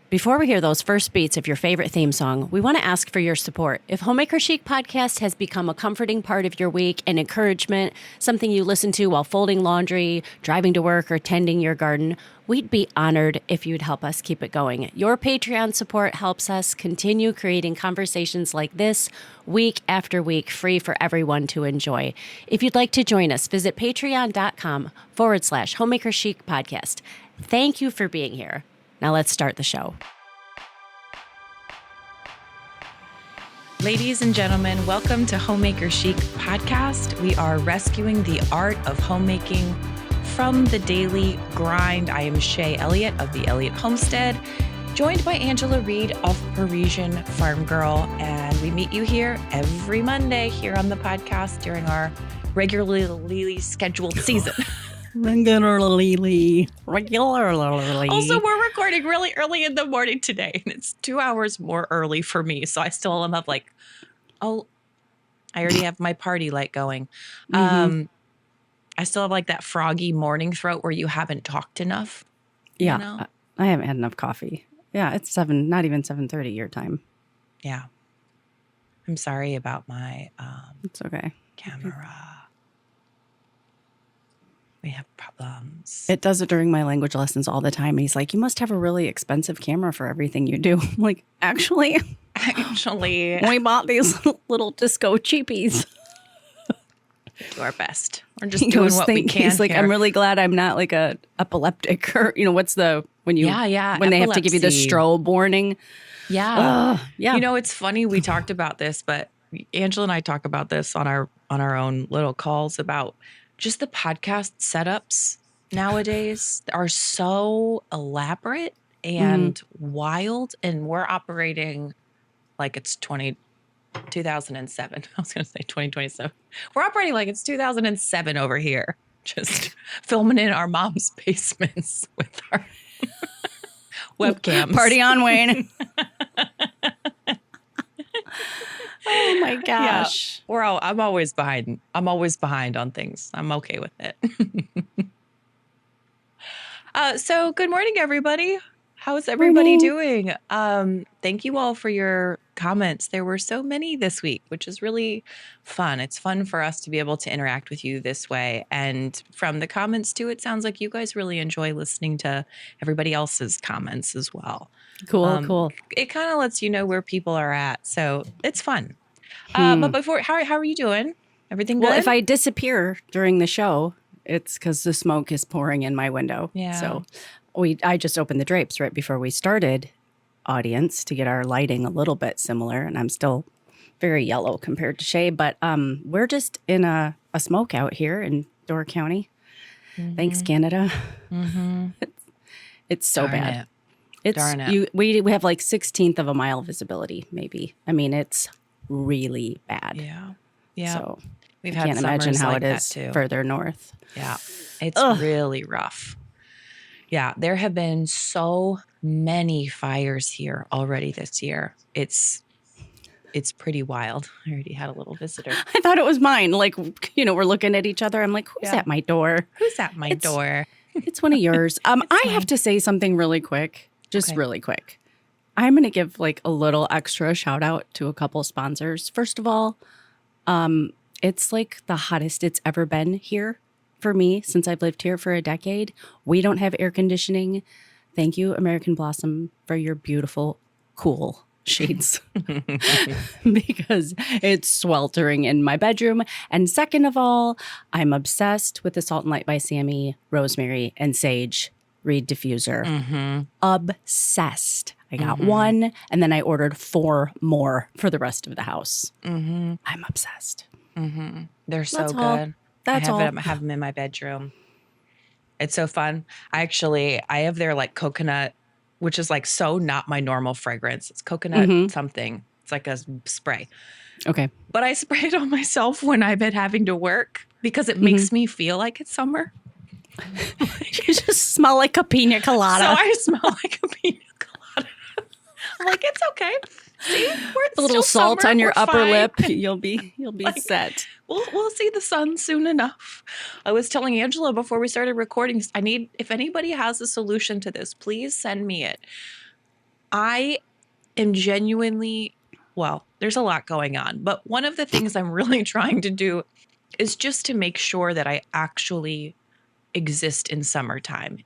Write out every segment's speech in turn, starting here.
Before we hear those first beats of your favorite theme song, we want to ask for your support. If Homemaker Chic podcast has become a comforting part of your week and encouragement, something you listen to while folding laundry, driving to work, or tending your garden, we'd be honored if you'd help us keep it going. Your Patreon support helps us continue creating conversations like this week after week, free for everyone to enjoy. If you'd like to join us, visit patreon.com/Homemaker Chic podcast. Thank you for being here. Now let's start the show. Ladies and gentlemen, welcome to Homemaker Chic podcast. We are rescuing the art of homemaking from the daily grind. I am Shay Elliott of the Elliott Homestead, joined by Angela Reed of Parisian Farm Girl. And we meet you here every Monday here on the podcast during our regularly scheduled season. Regularly. Also, we're recording really early in the morning today, and it's 2 hours more early for me. So I still am up like, I already have my party light going. I still have like that froggy morning throat where you haven't talked enough. Yeah, you know? I haven't had enough coffee. Yeah, it's not even 7:30 your time. Yeah. I'm sorry about my It's okay. camera. We have problems. It does it during my language lessons all the time. He's like, you must have a really expensive camera for everything you do. I'm like, actually, we bought these little disco cheapies. Do our best. We're just doing what we can. He's like, here. I'm really glad I'm not like a epileptic or, what's the, when they have to give you the strobe warning. Yeah. Yeah. You know, it's funny. We talked about this, but Angela and I talk about this on our own little calls about just the podcast setups nowadays are so elaborate and wild. And we're operating like it's 2007. I was going to say 2027. We're operating like it's 2007 over here, just filming in our mom's basements with our webcams. Party on, Wayne. Oh my gosh. Yeah. I'm always behind. I'm always behind on things. I'm okay with it. So good morning, everybody. How's everybody doing? Thank you all for your comments. There were so many this week, which is really fun. It's fun for us to be able to interact with you this way. And from the comments too, it sounds like you guys really enjoy listening to everybody else's comments as well. Cool. It kind of lets you know where people are at. So it's fun. But before, how are you doing? Everything good? Well, if I disappear during the show, it's because the smoke is pouring in my window. Yeah. So I just opened the drapes right before we started, audience, to get our lighting a little bit similar. And I'm still very yellow compared to Shay. But we're just in a smoke out here in Door County. Thanks, Canada. It's so bad. Darn it. We have like 1/16 of a mile visibility, maybe. I mean, it's really bad. Yeah. So We've I had can't imagine summers how like it is that too. further north. Yeah. It's really rough. Yeah. There have been so many fires here already this year. It's pretty wild. I already had a little visitor. I thought it was mine. Like, we're looking at each other. I'm like, who's at my door? Who's at my door? It's one of yours. I have to say something really quick. Really quick. I'm going to give like a little extra shout out to a couple sponsors. First of all, it's like the hottest it's ever been here for me since I've lived here for a decade. We don't have air conditioning. Thank you, American Blossom, for your beautiful, cool sheets because it's sweltering in my bedroom. And second of all, I'm obsessed with the Salt and Light by Sammy, Rosemary, and Sage Reed diffuser. Obsessed. I got one, and then I ordered 4 more for the rest of the house. I'm obsessed. They're so That's good. all. That's all. I have them in my bedroom. It's so fun. I have their like coconut, which is like so not my normal fragrance. It's coconut something. It's like a spray. Okay. But I spray it on myself when I've been having to work because it makes me feel like it's summer. You just smell like a pina colada. So I smell like a pina colada. I'm like, it's okay. See, a little salt summer, on your upper fine. lip. You'll be like, set. We'll see the sun soon enough. I was telling Angela before we started recording, if anybody has a solution to this, please send me it. I am genuinely, well, there's a lot going on, but one of the things I'm really trying to do is just to make sure that I actually exist in summertime.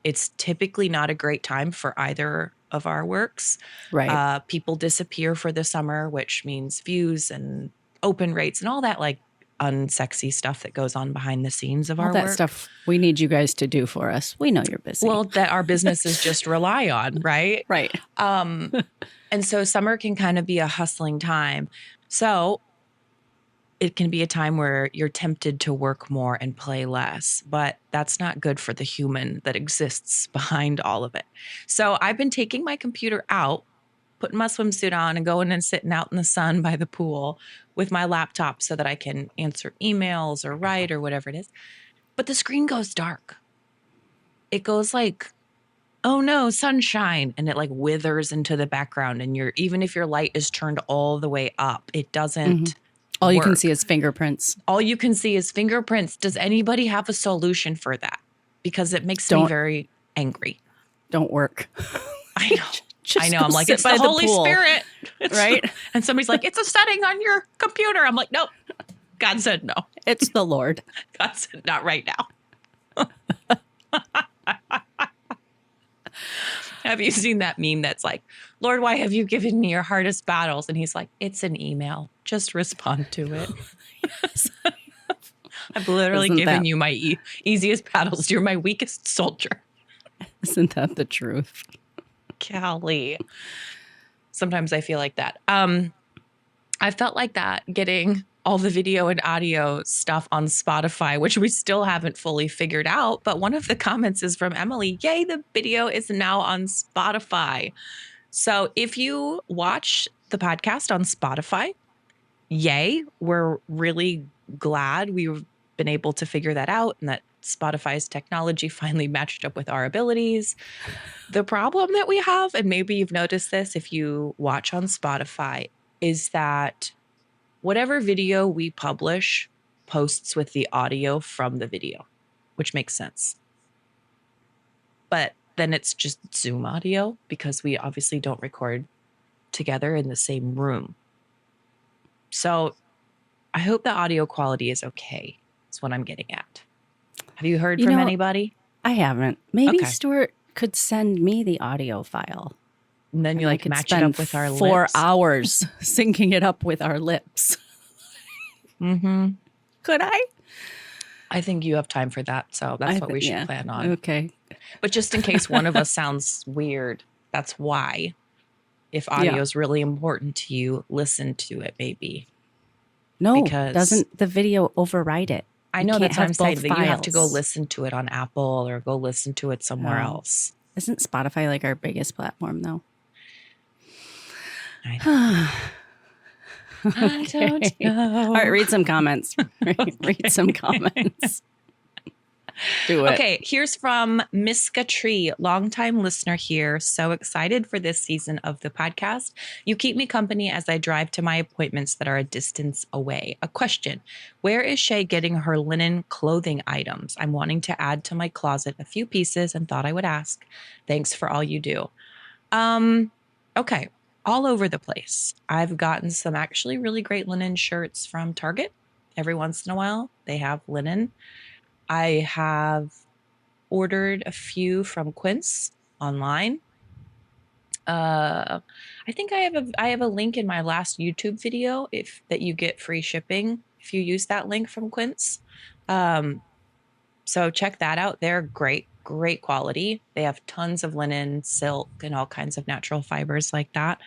It's typically not a great time for either of our works. Right. People disappear for the summer, which means views and open rates and all that like unsexy stuff that goes on behind the scenes of All our that work. stuff we need you guys to do for us. We know you're busy. Well, that our businesses just rely on, right? Right. And so summer can kind of be a hustling time. So it can be a time where you're tempted to work more and play less, but that's not good for the human that exists behind all of it. So I've been taking my computer out, putting my swimsuit on and going and sitting out in the sun by the pool with my laptop so that I can answer emails or write or whatever it is. But the screen goes dark. It goes like, oh no, sunshine. And it like withers into the background. And even if your light is turned all the way up, it doesn't. All you can work. see is fingerprints. All you can see is fingerprints. Does anybody have a solution for that? Because it makes me very angry. Don't work. I know. I know. I'm like, it's the Holy Spirit. Right? And somebody's like, it's a setting on your computer. I'm like, nope. God said no. It's the Lord. God said not right now. Have you seen that meme that's like, Lord, why have you given me your hardest battles? And he's like, it's an email. Just respond to it. Yes. I've literally given you my easiest battles. You're my weakest soldier. Isn't that the truth? Golly. Sometimes I feel like that. I felt like that getting all the video and audio stuff on Spotify, which we still haven't fully figured out. But one of the comments is from Emily. Yay, the video is now on Spotify. So if you watch the podcast on Spotify, yay, we're really glad we've been able to figure that out and that Spotify's technology finally matched up with our abilities. The problem that we have, and maybe you've noticed this if you watch on Spotify, is that whatever video we publish posts with the audio from the video, which makes sense. But then it's just Zoom audio because we obviously don't record together in the same room. So I hope the audio quality is okay. That's what I'm getting at. Have you heard from anybody? I haven't. Maybe Stuart could send me the audio file. And then you like match it up with our 4 lips. hours syncing it up with our lips. Mm-hmm. Could I? I think you have time for that. So that's what we should plan on. Okay. But just in case one of us sounds weird, that's why. If audio is really important to you, listen to it maybe. No, doesn't the video override it? I know that's what I'm saying. That you have to go listen to it on Apple or go listen to it somewhere else. Isn't Spotify like our biggest platform though? I know. I don't know. All right, read some comments. Read some comments. Do it. Okay, here's from Miska Tree, longtime listener here. So excited for this season of the podcast. You keep me company as I drive to my appointments that are a distance away. A question: where is Shay getting her linen clothing items? I'm wanting to add to my closet a few pieces and thought I would ask. Thanks for all you do. Okay, all over the place. I've gotten some actually really great linen shirts from Target. Every once in a while, they have linen. I have ordered a few from Quince online. I think I have a link in my last YouTube video that you get free shipping if you use that link from Quince. So check that out. They're great quality. They have tons of linen, silk, and all kinds of natural fibers like that.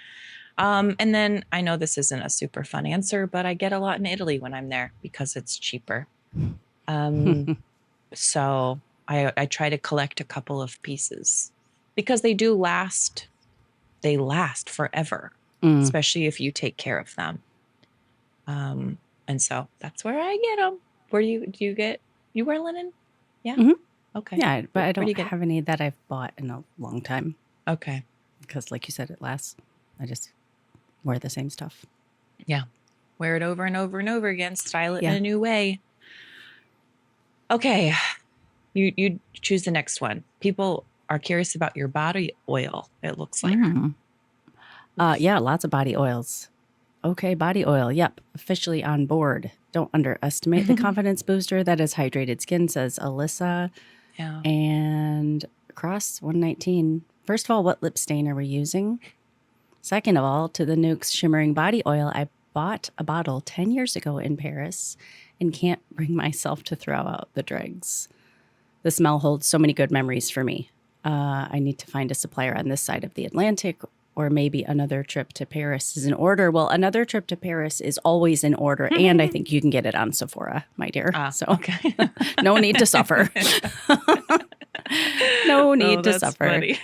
And then I know this isn't a super fun answer, but I get a lot in Italy when I'm there because it's cheaper. So I try to collect a couple of pieces because they do last. They last forever, especially if you take care of them. And so that's where I get them. Where do you wear linen? Yeah. Mm-hmm. Okay. Yeah, but I don't have any that I've bought in a long time. Okay. Because like you said, it lasts. I just wear the same stuff. Yeah. Wear it over and over and over again. Style it in a new way. Okay. You choose the next one. People are curious about your body oil, it looks like. Yeah, lots of body oils. Okay, body oil. Yep, officially on board. Don't underestimate the confidence booster that is hydrated skin, says Alyssa. Yeah. And Cross 119. First of all, what lip stain are we using? Second of all, to the Nuke's shimmering body oil, I bought a bottle 10 years ago in Paris and can't bring myself to throw out the dregs. The smell holds so many good memories for me. I need to find a supplier on this side of the Atlantic, or maybe another trip to Paris is in order. Well, another trip to Paris is always in order, and I think you can get it on Sephora, my dear. So okay. no need to suffer. No need to suffer. Funny.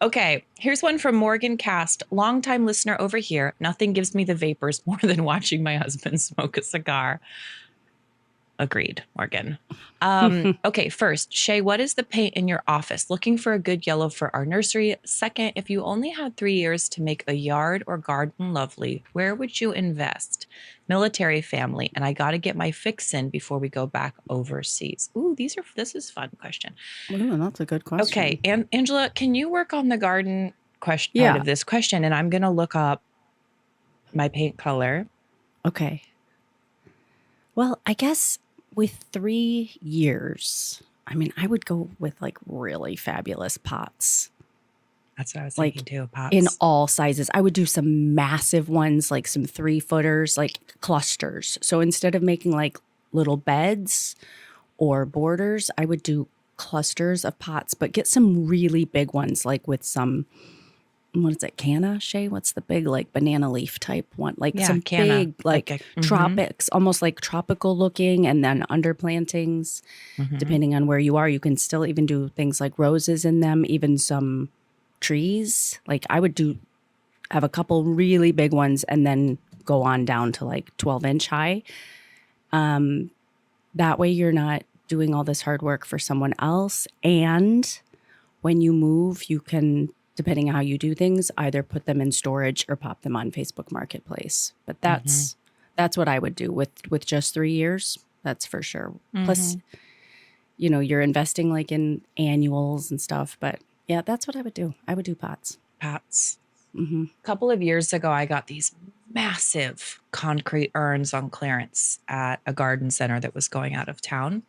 Okay, here's one from Morgan Cast. Longtime listener over here. Nothing gives me the vapors more than watching my husband smoke a cigar. Agreed, Morgan. Okay, first, Shay, what is the paint in your office? Looking for a good yellow for our nursery. Second, if you only had 3 years to make a yard or garden lovely, where would you invest? Military family, and I got to get my fix in before we go back overseas. Ooh, this is a fun question. Ooh, that's a good question. Okay, and Angela, can you work on the garden part of this question? And I'm going to look up my paint color. Okay. Well, I guess with 3 years, I mean, I would go with like really fabulous pots. That's what I was thinking too, pots. In all sizes. I would do some massive ones, like some 3-footers, like clusters. So instead of making like little beds or borders, I would do clusters of pots, but get some really big ones, like with some, what is it, canna, Shay? What's the big, like banana leaf type one? Like some canna, big, like tropics, almost like tropical looking, and then underplantings. Depending on where you are, you can still even do things like roses in them, even some trees. Like I would have a couple really big ones and then go on down to like 12-inch high. That way you're not doing all this hard work for someone else. And when you move, you can, depending on how you do things, either put them in storage or pop them on Facebook Marketplace. But that's what I would do with just 3 years. That's for sure. Plus, you're investing like in annuals and stuff. But yeah, that's what I would do. I would do pots. Pots. A couple of years ago, I got these massive concrete urns on clearance at a garden center that was going out of town.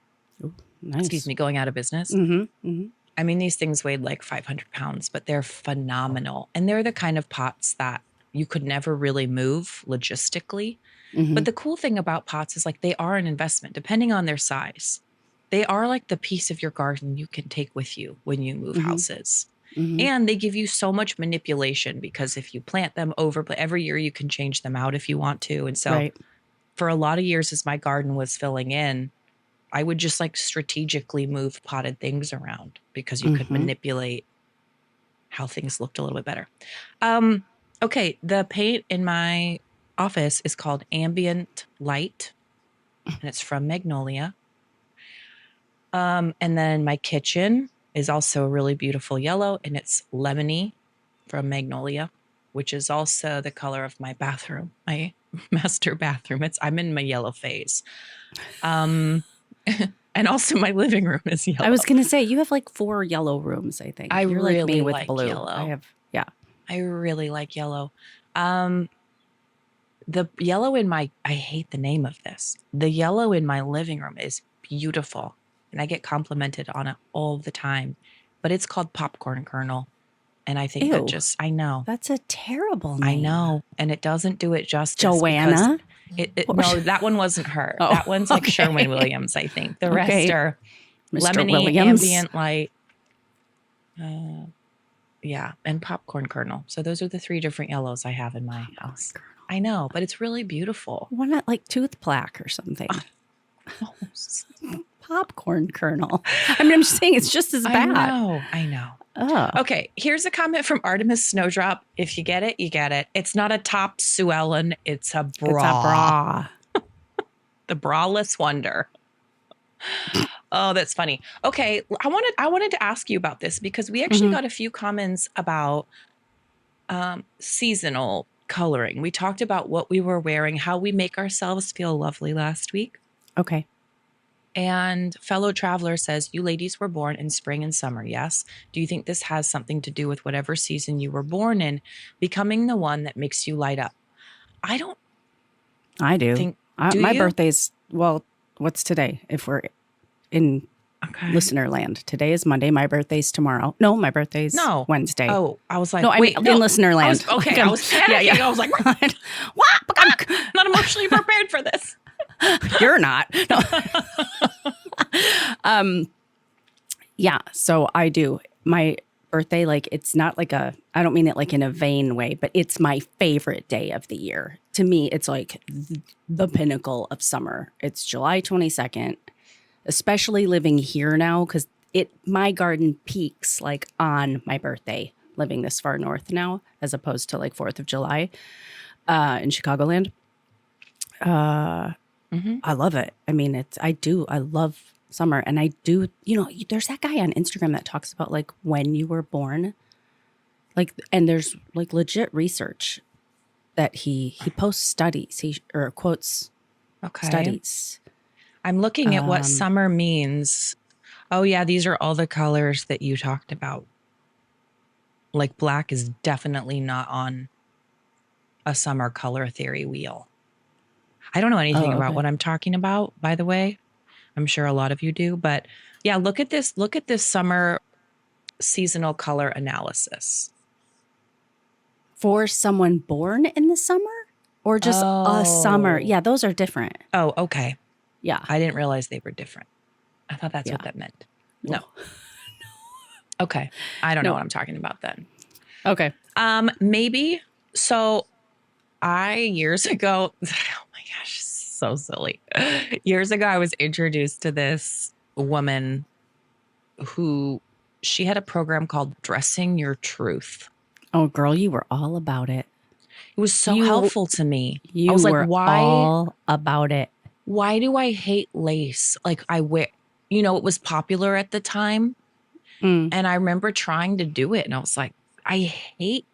Ooh, nice. Excuse me, going out of business. I mean, these things weighed like 500 pounds, but they're phenomenal. And they're the kind of pots that you could never really move logistically. But the cool thing about pots is like they are an investment, depending on their size. They are like the piece of your garden you can take with you when you move houses. And they give you so much manipulation because if you plant them over, but every year you can change them out if you want to. And so for a lot of years as my garden was filling in, I would just like strategically move potted things around because you could manipulate how things looked a little bit better. Okay, the paint in my office is called Ambient Light, and it's from Magnolia. And then my kitchen is also a really beautiful yellow, and it's Lemony from Magnolia, which is also the color of my bathroom, my master bathroom. I'm in my yellow phase. And also my living room is yellow. I was going to say, you have like 4 yellow rooms, I think. You're really like me with like blue. yellow. I really like yellow. The yellow I hate the name of this. The yellow in my living room is beautiful. And I get complimented on it all the time. But it's called popcorn kernel. And I think I know. That's a terrible name. I know. And it doesn't do it justice. Joanna? No, that one wasn't her. That one's like Sherwin Williams, I think. The rest are Mr. Lemony, Williams. Ambient Light. And popcorn kernel. So those are the 3 different yellows I have in my house. I know, but it's really beautiful. Why not like tooth plaque or something? Popcorn kernel. I mean, I'm just saying it's just as bad. I know. Oh. Okay, here's a comment from Artemis Snowdrop. If you get it, you get it. It's not a top Sue Ellen. It's a bra. It's a bra. The braless wonder. Oh, that's funny. Okay, I wanted to ask you about this because we actually got a few comments about seasonal coloring. We talked about what we were wearing, how we make ourselves feel lovely last week. Okay. And fellow traveler says, you ladies were born in spring and summer, yes? Do you think this has something to do with whatever season you were born in, becoming the one that makes you light up? I don't I do. think, My birthday's, well, what's today? If we're in listener land. Today is Monday. My birthday's tomorrow. No, my birthday's Wednesday. Oh, I was like, no, I mean, in listener land. I was panicking. Yeah. I was like, what? I'm not emotionally prepared for this. You're not. No. Yeah. So I do. My birthday, like, it's not like I don't mean it like in a vain way, but it's my favorite day of the year. To me, it's like the pinnacle of summer. It's July 22nd, especially living here now, because my garden peaks like on my birthday, living this far north now, as opposed to like 4th of July in Chicagoland. I love it. I mean, I love summer. And I do, there's that guy on Instagram that talks about like when you were born, like, and there's like legit research that he posts studies, or quotes studies. I'm looking at what summer means. Oh yeah, these are all the colors that you talked about. Like black is definitely not on a summer color theory wheel. I don't know anything about what I'm talking about, by the way. I'm sure a lot of you do, but yeah, look at this summer seasonal color analysis. For someone born in the summer or just a summer? Yeah, those are different. Oh, okay. Yeah. I didn't realize they were different. I thought that's what that meant. No. Okay. I don't know what I'm talking about then. Okay. Maybe. So years ago, oh my gosh, so silly. Years ago, I was introduced to this woman who she had a program called Dressing Your Truth. Oh, girl, you were all about it. It was so helpful to me. I was like, why? All about it. Why do I hate lace? Like I wear, it was popular at the time. And I remember trying to do it. And I was like, I hate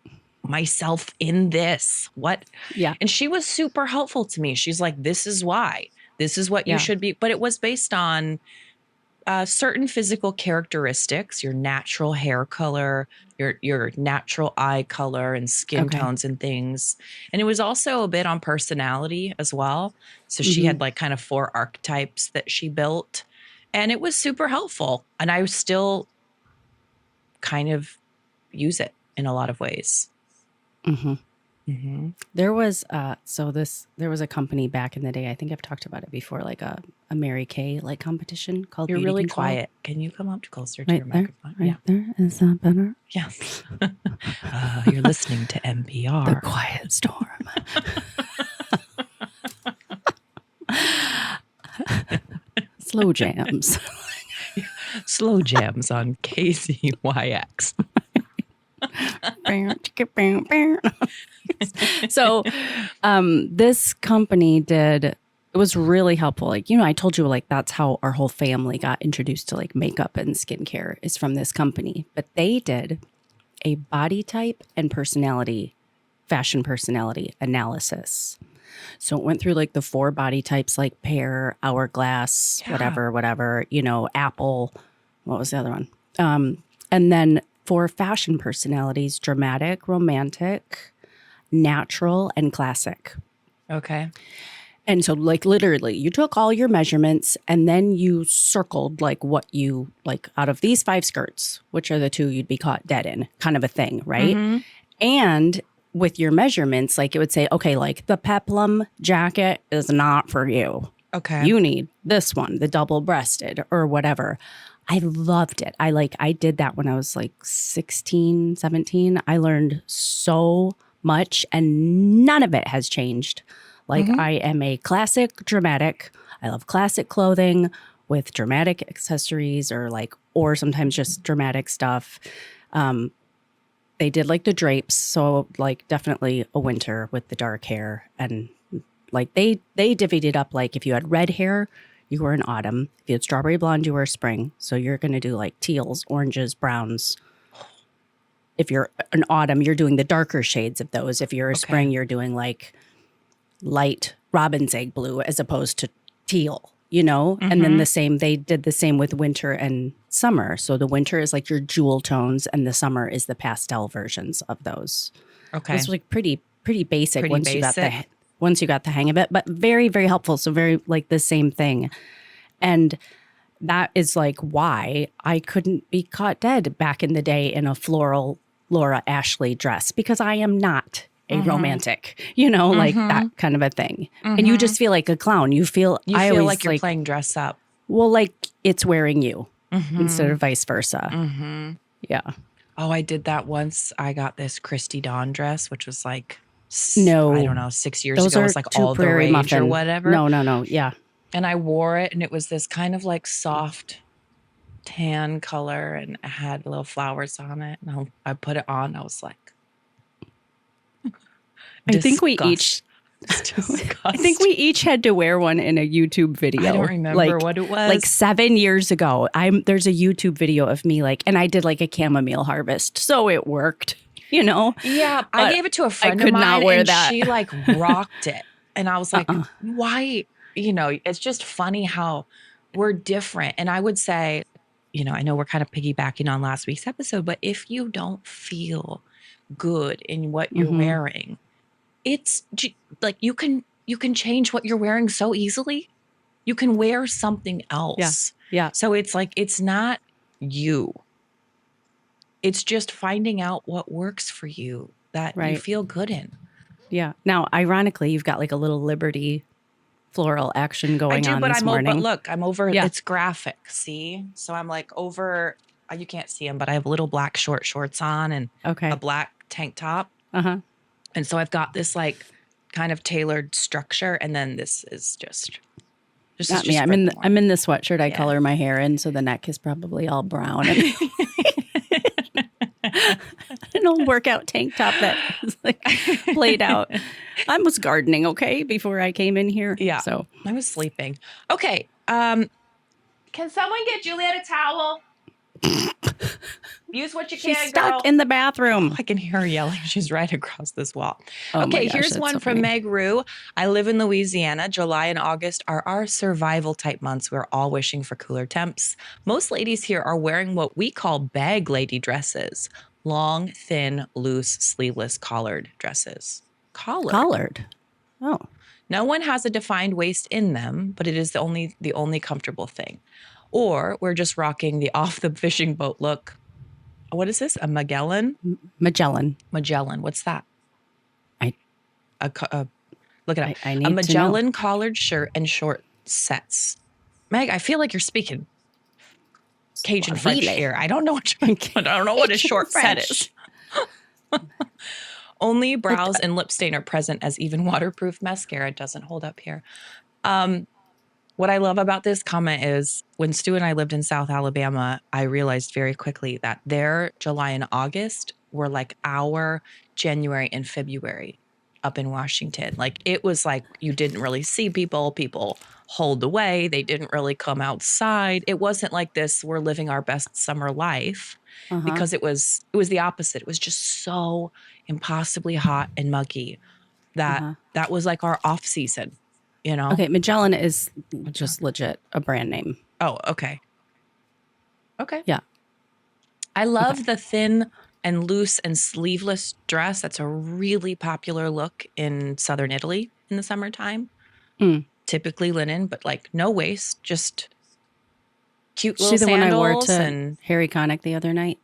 myself in this. What? Yeah. And she was super helpful to me. She's like, this is why. This is what you should be. But it was based on certain physical characteristics, your natural hair color, your natural eye color and skin tones and things. And it was also a bit on personality as well. So she had like kind of 4 archetypes that she built. And it was super helpful. And I still kind of use it in a lot of ways. There was there was a company back in the day. I think I've talked about it before, like a Mary Kay like competition called. You're Beauty really Control. Quiet. Can you come up closer to your there, microphone? Right there. Is that better? Yes. You're listening to NPR. The Quiet Storm. Slow jams. Slow jams on KZYX. So this company it was really helpful. Like, I told you, like, that's how our whole family got introduced to like makeup and skincare is from this company. But they did a body type and fashion personality analysis. So it went through like the 4 body types, like pear, hourglass, whatever, apple. What was the other one? And then 4 fashion personalities: dramatic, romantic, natural, and classic. Okay. And so like literally you took all your measurements and then you circled like what you like out of these 5 skirts, which are the 2 you'd be caught dead in, kind of a thing, right? And with your measurements, like it would say, okay, like the peplum jacket is not for you. Okay. You need this one, the double-breasted or whatever. I loved it. I did that when I was like 16, 17. I learned so much and none of it has changed. Like I am a classic dramatic. I love classic clothing with dramatic accessories or sometimes just dramatic stuff. They did like the drapes. So like definitely a winter with the dark hair. And like they divvied it up. Like if you had red hair, you were in autumn. If you had strawberry blonde, you were spring. So you're going to do like teals, oranges, browns. If you're an autumn, you're doing the darker shades of those. If you're a spring, you're doing like light robin's egg blue as opposed to teal. you know? And then they did the same with winter and summer. So the winter is like your jewel tones and the summer is the pastel versions of those. Okay. It's like pretty basic Pretty once basic. you got the hang of it, but very, very helpful. So very like the same thing. And that is like why I couldn't be caught dead back in the day in a floral Laura Ashley dress, because I am not a romantic, you know, like that kind of a thing. And you just feel like a clown. You feel like you're playing dress up. Well, like it's wearing you instead of vice versa. Yeah. Oh, I did that once. I got this Christy Dawn dress, which was like, No. I don't know, 6 years Those ago. It are was like too all the prairie rage muffin. or whatever. No. Yeah. And I wore it, and it was this kind of like soft tan color, and it had little flowers on it. And I put it on. I was like, I think we each had to wear one in a YouTube video. I don't remember what it was. Like 7 years ago. There's a YouTube video of me and I did like a chamomile harvest. So it worked, you know? Yeah. I gave it to a friend of mine and she like rocked it. And I was like, why? You know, it's just funny how we're different. And I would say, you know, I know we're kind of piggybacking on last week's episode, but if you don't feel good in what you're wearing, it's like you can change what you're wearing so easily. You can wear something else. Yeah. So it's like, it's not you. It's just finding out what works for you that you feel good in. Yeah. Now, ironically, you've got like a little Liberty floral action going on this morning. But look, I'm over. Yeah. It's graphic. See? So I'm like over, you can't see them, but I have little black shorts on and a black tank top. And so I've got this like kind of tailored structure, and then this is just not me. I'm in the sweatshirt I color my hair in, so the neck is probably all brown. And an old workout tank top that is like played out. I was gardening, before I came in here. Yeah. So I was sleeping. Okay. Can someone get Juliet a towel? Use what you can, She's stuck in the bathroom. I can hear her yelling. She's right across this wall. Oh okay, gosh, here's one from Meg Rue. I live in Louisiana. July and August are our survival type months. We're all wishing for cooler temps. Most ladies here are wearing what we call bag lady dresses. Long, thin, loose, sleeveless, collared dresses. Collared? Oh. No one has a defined waist in them, but it is the only comfortable thing. Or we're just rocking the off the fishing boat look. What is this? A Magellan? Magellan. What's that? Look it up. I need a Magellan to know. collared shirt and short sets. Meg, I feel like you're speaking Cajun French here. I don't know what a short set is. Only brows and lip stain are present, as even waterproof mascara doesn't hold up here. What I love about this comment is when Stu and I lived in South Alabama, I realized very quickly that their July and August were like our January and February up in Washington. Like it was like you didn't really see people. People holed away. They didn't really come outside. It wasn't like this, we're living our best summer life, because it was the opposite. It was just so impossibly hot and muggy that that was like our off season. You know? Okay, Magellan is just legit a brand name. Oh, okay. Okay. Yeah. I love the thin and loose and sleeveless dress. That's a really popular look in southern Italy in the summertime. Typically linen, but like no waist, just cute little sandals. See the one I wore to Harry Connick the other night?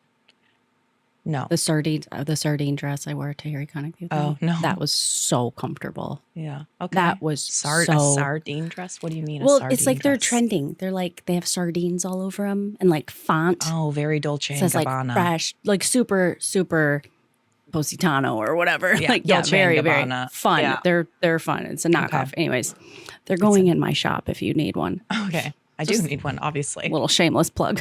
No. The sardine dress I wore to Harry Connick the other night. Oh, no. That was so comfortable. Yeah. Okay. That was a sardine dress? What do you mean a sardine it's like dress? they're trending. They're like, they have sardines all over them and like font. Oh, very Dolce & says Gabbana. Like fresh, like super, super Positano or whatever. Yeah, like, Dolce very, very fun. Yeah. They're fun. It's a knockoff. Okay. Anyways, they're going in my shop if you need one. Okay. I do need one, obviously. Little shameless plug.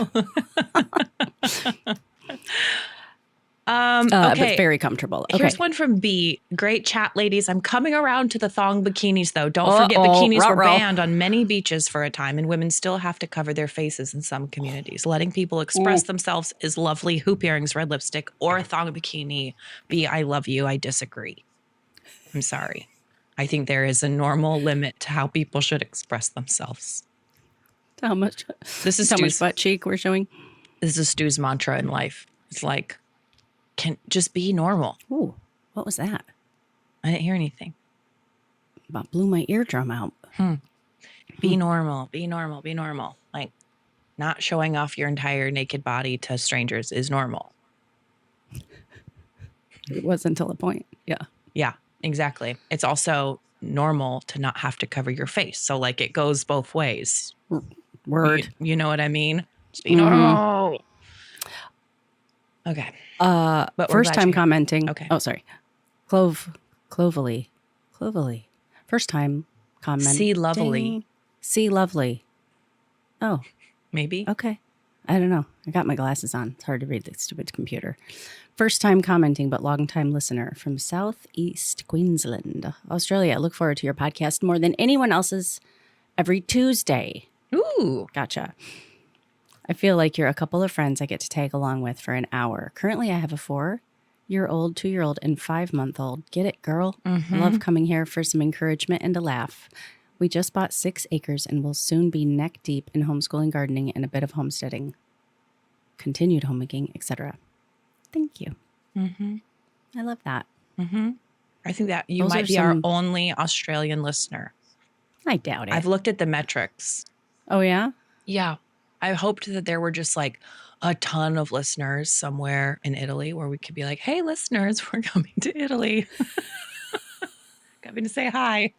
Okay. But very comfortable. Okay. Here's one from B. Great chat, ladies. I'm coming around to the thong bikinis, though. Don't forget, bikinis were banned on many beaches for a time, and women still have to cover their faces in some communities. Letting people express themselves is lovely. Hoop earrings, red lipstick, or a thong bikini. B, I love you. I disagree. I'm sorry. I think there is a normal limit to how people should express themselves. How much? This is how much Stu's, butt cheek we're showing. this is Stu's mantra in life. It's like, can just be normal. Ooh, what was that? I didn't hear anything. About blew my eardrum out. Be normal, be normal, be normal. Like, not showing off your entire naked body to strangers is normal. It was until a point. Yeah. Yeah, exactly. It's also normal to not have to cover your face. So like it goes both ways. Word. You know what I mean? Just be normal. Okay. But first time commenting. Okay. Oh, sorry. Clovely. First time comment. See lovely. See lovely. Oh. Maybe. Okay. I don't know. I got my glasses on. It's hard to read the stupid computer. First time commenting, but long time listener from Southeast Queensland, Australia. I look forward to your podcast more than anyone else's every Tuesday. Ooh. Gotcha. I feel like you're a couple of friends I get to tag along with for an hour. Currently, I have a 4-year-old, 2-year-old, and 5-month-old. Get it, girl? I love coming here for some encouragement and a laugh. We just bought 6 acres and will soon be neck deep in homeschooling, gardening, and a bit of homesteading, continued homemaking, etc. Thank you. I love that. I think that you Those might are be our some- only Australian listener. I doubt it. I've looked at the metrics. Oh, yeah? Yeah. I hoped that there were just like a ton of listeners somewhere in Italy where we could be like, hey, listeners, we're coming to Italy. Coming to say hi.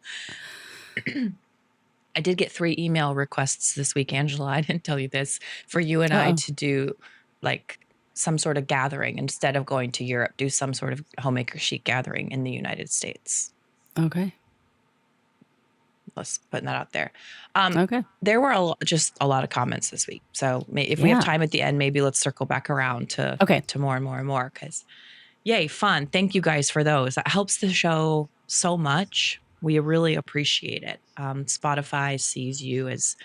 I did get 3 email requests this week, Angela. I didn't tell you this, for you and I to do like some sort of gathering instead of going to Europe, do some sort of homemaker chic gathering in the United States. Okay. Let's put that out there. Okay. There were just a lot of comments this week. So if we have time at the end, maybe let's circle back around to more and more and more, because yay, fun. Thank you guys for those. That helps the show so much. We really appreciate it. Spotify sees you as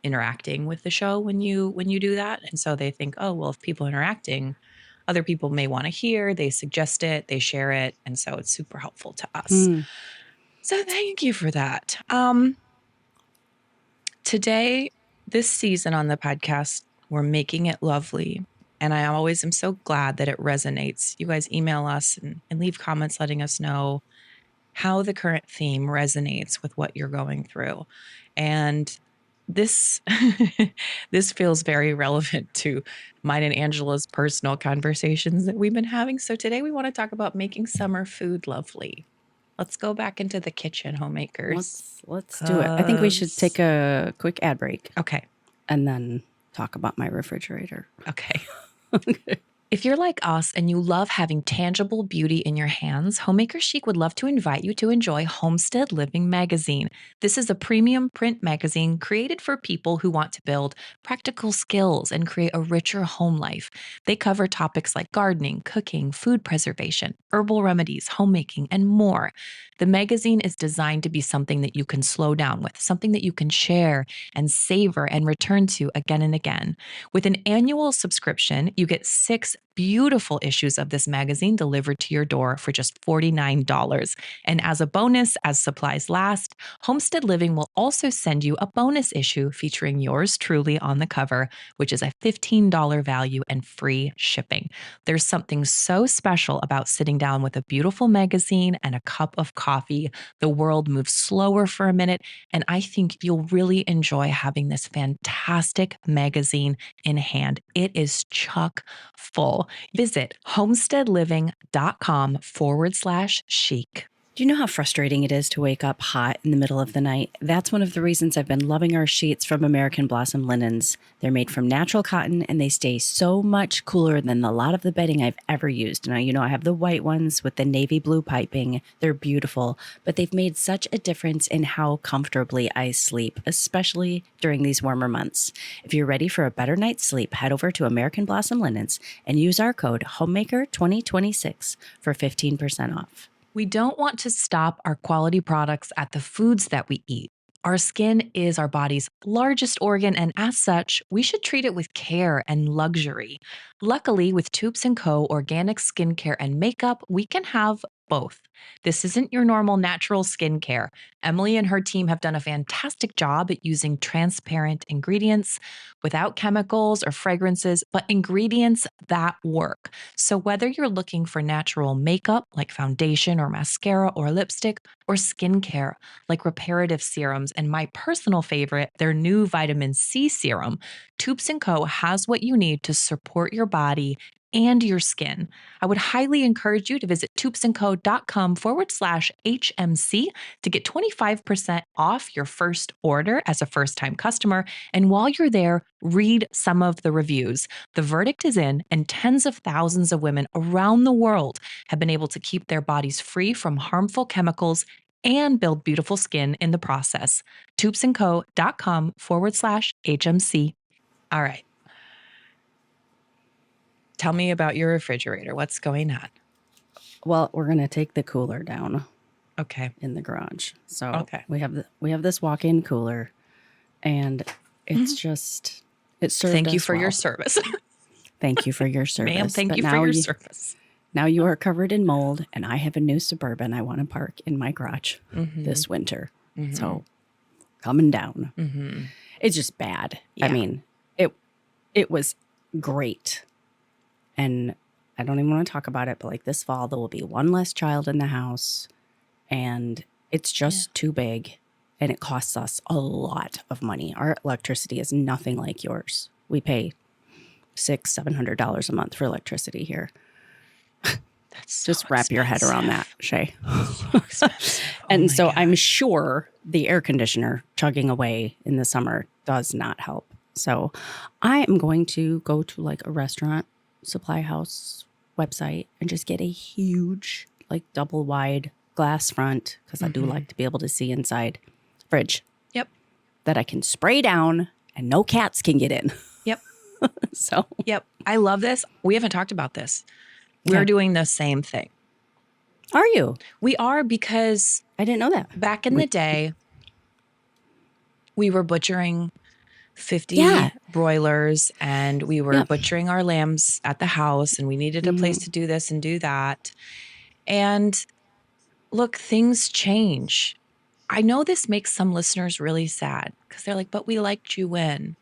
interacting with the show when you do that. And so they think, oh, well, if people are interacting, other people may want to hear, they suggest it, they share it. And so it's super helpful to us. So thank you for that. Today, this season on the podcast, we're making it lovely. And I always am so glad that it resonates. You guys email us and leave comments letting us know how the current theme resonates with what you're going through. And this this feels very relevant to mine and Angela's personal conversations that we've been having. So today we want to talk about making summer food lovely. Let's go back into the kitchen, homemakers. Let's do it. I think we should take a quick ad break. Okay. And then talk about my refrigerator. Okay. If you're like us and you love having tangible beauty in your hands, Homemaker Chic would love to invite you to enjoy Homestead Living Magazine. This is a premium print magazine created for people who want to build practical skills and create a richer home life. They cover topics like gardening, cooking, food preservation, herbal remedies, homemaking, and more. The magazine is designed to be something that you can slow down with, something that you can share and savor and return to again and again. With an annual subscription, you get 6 beautiful issues of this magazine delivered to your door for just $49. And as a bonus, as supplies last, Homestead Living will also send you a bonus issue featuring yours truly on the cover, which is a $15 value and free shipping. There's something so special about sitting down with a beautiful magazine and a cup of coffee. The world moves slower for a minute, and I think you'll really enjoy having this fantastic magazine in hand. It is chock full. Visit homesteadliving.com/chic. Do you know how frustrating it is to wake up hot in the middle of the night? That's one of the reasons I've been loving our sheets from American Blossom Linens. They're made from natural cotton and they stay so much cooler than a lot of the bedding I've ever used. Now, I have the white ones with the navy blue piping. They're beautiful, but they've made such a difference in how comfortably I sleep, especially during these warmer months. If you're ready for a better night's sleep, head over to American Blossom Linens and use our code HOMEMAKER2026 for 15% off. We don't want to stop our quality products at the foods that we eat. Our skin is our body's largest organ, and as such, we should treat it with care and luxury. Luckily, with Tubes & Co. organic skincare and makeup, we can have both. This isn't your normal natural skincare. Emily and her team have done a fantastic job at using transparent ingredients without chemicals or fragrances, but ingredients that work. So whether you're looking for natural makeup like foundation or mascara or lipstick, or skincare like reparative serums, and my personal favorite, their new vitamin C serum, Tubes & Co. has what you need to support your body and your skin. I would highly encourage you to visit tubesandco.com/HMC to get 25% off your first order as a first-time customer. And while you're there, read some of the reviews. The verdict is in, and tens of thousands of women around the world have been able to keep their bodies free from harmful chemicals and build beautiful skin in the process. tubesandco.com/HMC. All right. Tell me about your refrigerator. What's going on? Well, we're going to take the cooler down. Okay. In the garage. So okay. we have this walk-in cooler, and it's just, it served Thank you us for well. your service. Thank you for your service. Ma'am, thank But you for your service. Now you are covered in mold, and I have a new Suburban I want to park in my garage this winter. So coming down. It's just bad. Yeah. I mean, it was great. And I don't even want to talk about it, but like this fall, there will be one less child in the house, and it's just too big, and it costs us a lot of money. Our electricity is nothing like yours. We pay $600-700 a month for electricity here. That's so just wrap your head around that, Shay. So expensive. And so God. I'm sure the air conditioner chugging away in the summer does not help. So I am going to go to like a restaurant supply house website and just get a huge, like double wide glass front, because I do like to be able to see inside, fridge. Yep. That I can spray down and no cats can get in. Yep. So. Yep. I love this. We haven't talked about this. We're doing the same thing. Are you? We are, because I didn't know that. Back in the day, we were butchering 50 broilers, and we were butchering our lambs at the house, and we needed a place to do this and do that. And look, things change. I know this makes some listeners really sad, because they're like, but we liked you when.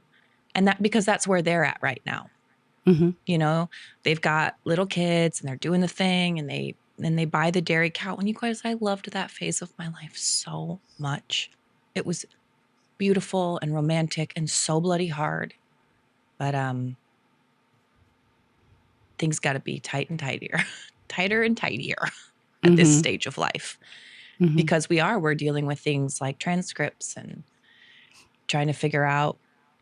And that, because that's where they're at right now. You know, they've got little kids and they're doing the thing, and they buy the dairy cow. And you guys, I loved that phase of my life so much. It was beautiful and romantic and so bloody hard. But things got to be tight and tidier, tighter and tidier at this stage of life. Because we're dealing with things like transcripts and trying to figure out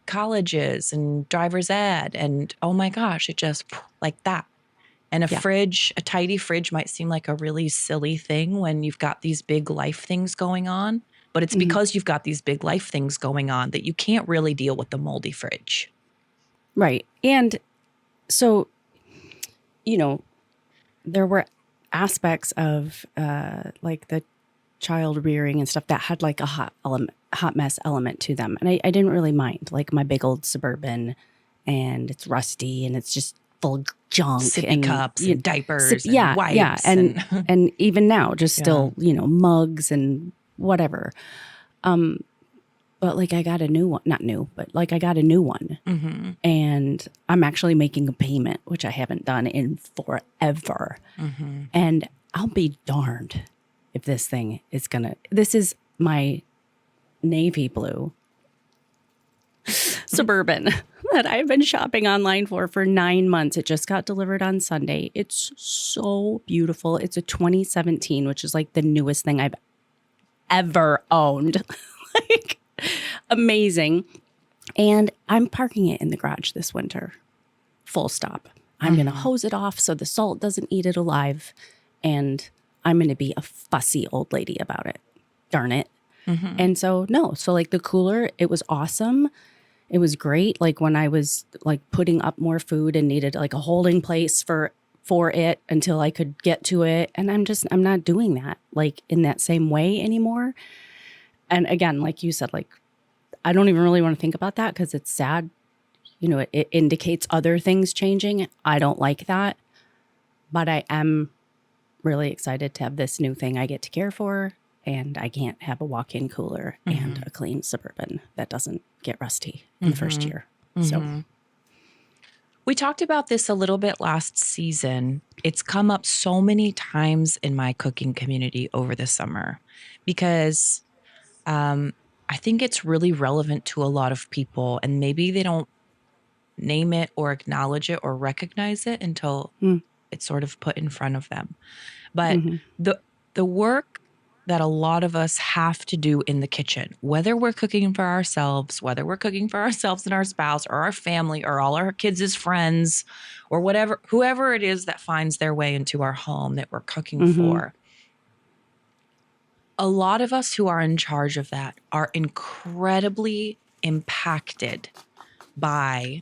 colleges and driver's ed, and oh my gosh, it just like that. And a fridge, a tidy fridge might seem like a really silly thing when you've got these big life things going on, but it's because you've got these big life things going on that you can't really deal with the moldy fridge. Right. And so, you know, there were aspects of like the child rearing and stuff that had like a hot mess element to them. And I didn't really mind, like my big old Suburban, and it's rusty and it's just full of junk. Sippy cups and diapers and wipes. Yeah. And even now, just still, you know, mugs and whatever. But like I got a new one, not new, but like I got a new one. And I'm actually making a payment, which I haven't done in forever. And I'll be darned if this thing is this is my navy blue Suburban that I've been shopping online for 9 months. It just got delivered on Sunday. It's so beautiful. It's a 2017, which is like the newest thing I've ever owned. Like, amazing. And I'm parking it in the garage this winter. Full stop. I'm going to hose it off so the salt doesn't eat it alive. And I'm going to be a fussy old lady about it. Darn it. And so, so like the cooler, it was awesome. It was great. Like when I was like putting up more food and needed like a holding place for it until I could get to it. And I'm not doing that like in that same way anymore. And again, like you said, like, I don't even really want to think about that because it's sad. it indicates other things changing. I don't like that, but I am really excited to have this new thing I get to care for, and I can't have a walk-in cooler and a clean Suburban that doesn't get rusty in the first year. So we talked about this a little bit last season. It's come up so many times in my cooking community over the summer because I think it's really relevant to a lot of people, and maybe they don't name it or acknowledge it or recognize it until it's sort of put in front of them. But the work that a lot of us have to do in the kitchen, whether we're cooking for ourselves, whether we're cooking for ourselves and our spouse or our family or all our kids' friends or whatever, whoever it is that finds their way into our home that we're cooking for, a lot of us who are in charge of that are incredibly impacted by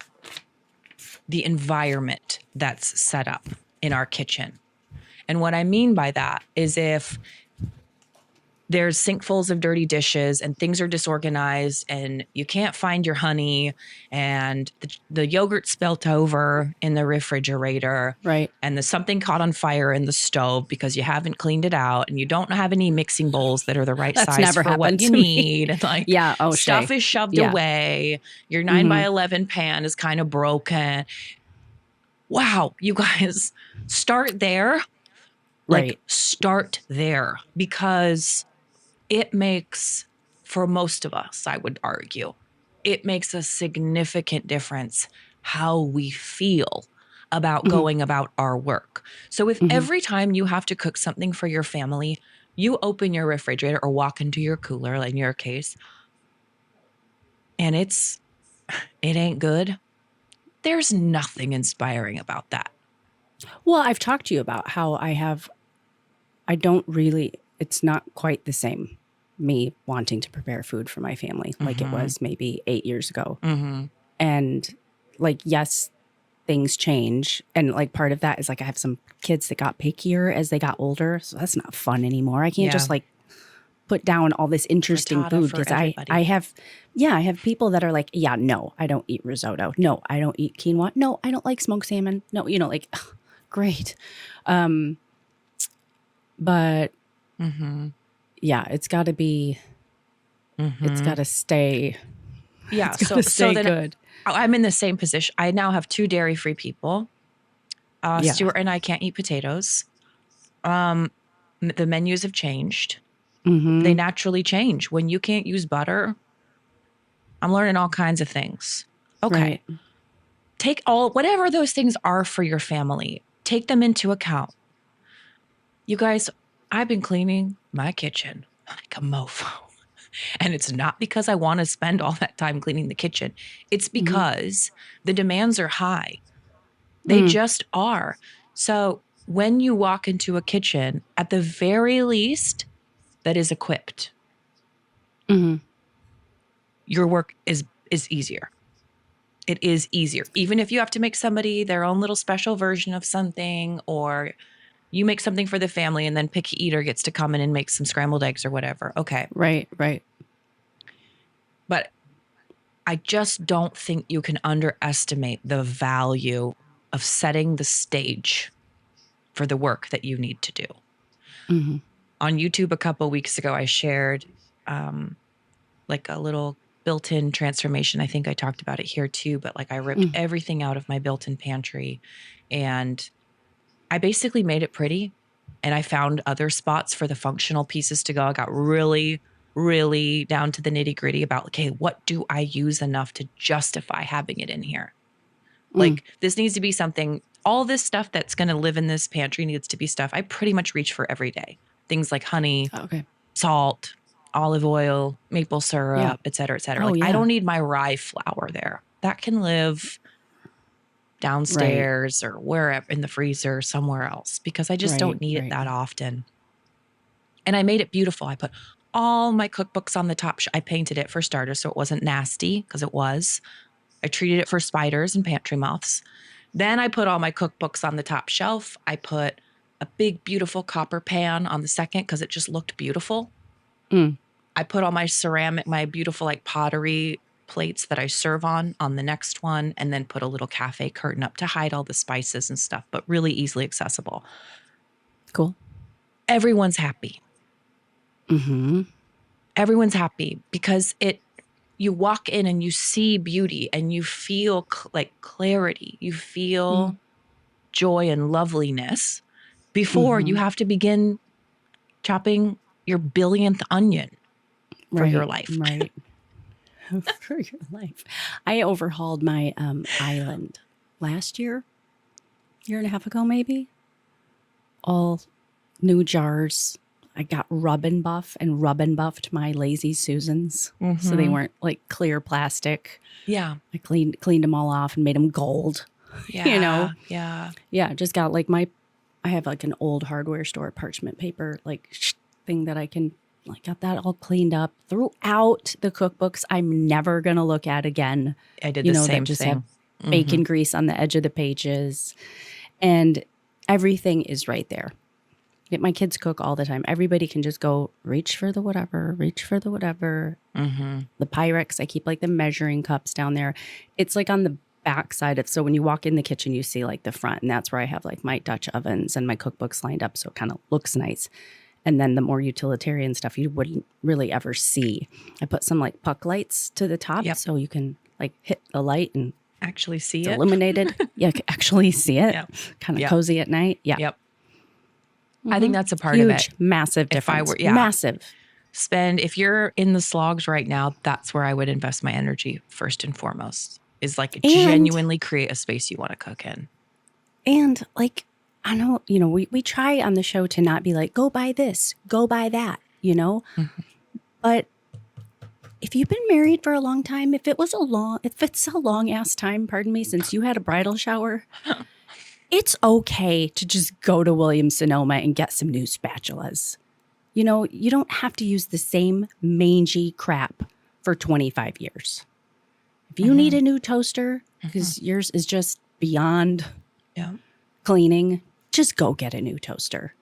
the environment that's set up in our kitchen. And what I mean by that is if there's sinkfuls of dirty dishes and things are disorganized and you can't find your honey and the yogurt spilt over in the refrigerator, right, and there's something caught on fire in the stove because you haven't cleaned it out and you don't have any mixing bowls that are the right That's size never for what happened you to me. need. And like stuff is shoved away. Your 9x11 pan is kind of broken. Wow, you guys, start there. Right. Like start there, because it makes, for most of us, I would argue, it makes a significant difference how we feel about going about our work. So if every time you have to cook something for your family, you open your refrigerator or walk into your cooler, like in your case, and it ain't good, there's nothing inspiring about that. Well, I've talked to you about how it's not quite the same, me wanting to prepare food for my family like it was maybe 8 years ago. And like, yes, things change. And like part of that is like I have some kids that got pickier as they got older. So that's not fun anymore. I can't just like put down all this interesting food because I have people that are like, yeah, no, I don't eat risotto. No, I don't eat quinoa. No, I don't like smoked salmon. No, like, great. But yeah, it's got to be, it's got to stay. Yeah. It's gotta stay then good. I'm in the same position. I now have 2 dairy-free people. Stuart and I can't eat potatoes. The menus have changed. They naturally change. When you can't use butter, I'm learning all kinds of things. Okay. Right. Take whatever those things are for your family, take them into account. You guys, I've been cleaning my kitchen like a mofo. And it's not because I want to spend all that time cleaning the kitchen. It's because the demands are high. They just are. So when you walk into a kitchen, at the very least, that is equipped, your work is easier. It is easier. Even if you have to make somebody their own little special version of something, or you make something for the family and then picky eater gets to come in and make some scrambled eggs or whatever. Okay. Right. But I just don't think you can underestimate the value of setting the stage for the work that you need to do. On YouTube a couple of weeks ago, I shared like a little built-in transformation. I think I talked about it here too, but like I ripped everything out of my built-in pantry and I basically made it pretty, and I found other spots for the functional pieces to go. I got really, really down to the nitty-gritty about, okay, what do I use enough to justify having it in here? Like this needs to be something, all this stuff that's going to live in this pantry needs to be stuff I pretty much reach for every day. Things like honey, salt, olive oil, maple syrup, et cetera, et cetera. I don't need my rye flour there. That can live downstairs or wherever in the freezer somewhere else, because I just don't need it that often. And I made it beautiful. I put all my cookbooks on the top. I painted it for starters so it wasn't nasty, because it was. I treated it for spiders and pantry moths. Then I put all my cookbooks on the top shelf. I put a big, beautiful copper pan on the second because it just looked beautiful. I put all my ceramic, my beautiful like pottery plates that I serve on the next one, and then put a little cafe curtain up to hide all the spices and stuff, but really easily accessible. Cool. Everyone's happy. Mm-hmm. Everyone's happy because you walk in and you see beauty and you feel like clarity. You feel joy and loveliness before you have to begin chopping your billionth onion for your life. Right. For your life. I overhauled my island last year and a half ago, maybe. All new jars. I got rub and buffed my Lazy Susans. So they weren't like clear plastic. Yeah. I cleaned them all off and made them gold. Yeah. You know? Yeah. Yeah. Just got like I have like an old hardware store parchment paper like thing that I can got that all cleaned up throughout the cookbooks I'm never going to look at again. I did the same that just thing. Have bacon grease on the edge of the pages. And everything is right there. My kids cook all the time. Everybody can just go reach for the whatever. The Pyrex, I keep like the measuring cups down there. It's like on the back side of, so when you walk in the kitchen, you see like the front, and that's where I have like my Dutch ovens and my cookbooks lined up. So it kind of looks nice. And then the more utilitarian stuff you wouldn't really ever see. I put some like puck lights to the top so you can like hit the light and actually see it's it. Illuminated. Yeah, actually see it. Yep. Kind of cozy at night. Yeah. Yep. I think that's a part of it. Massive difference. Massive. If you're in the slogs right now, that's where I would invest my energy first and foremost, is like genuinely create a space you want to cook in. And like, I know, we try on the show to not be like, go buy this, go buy that, But if you've been married for a long time, if it's a long ass time, pardon me, since you had a bridal shower, it's okay to just go to Williams Sonoma and get some new spatulas. You don't have to use the same mangy crap for 25 years. If you need a new toaster, because yours is just beyond cleaning, just go get a new toaster.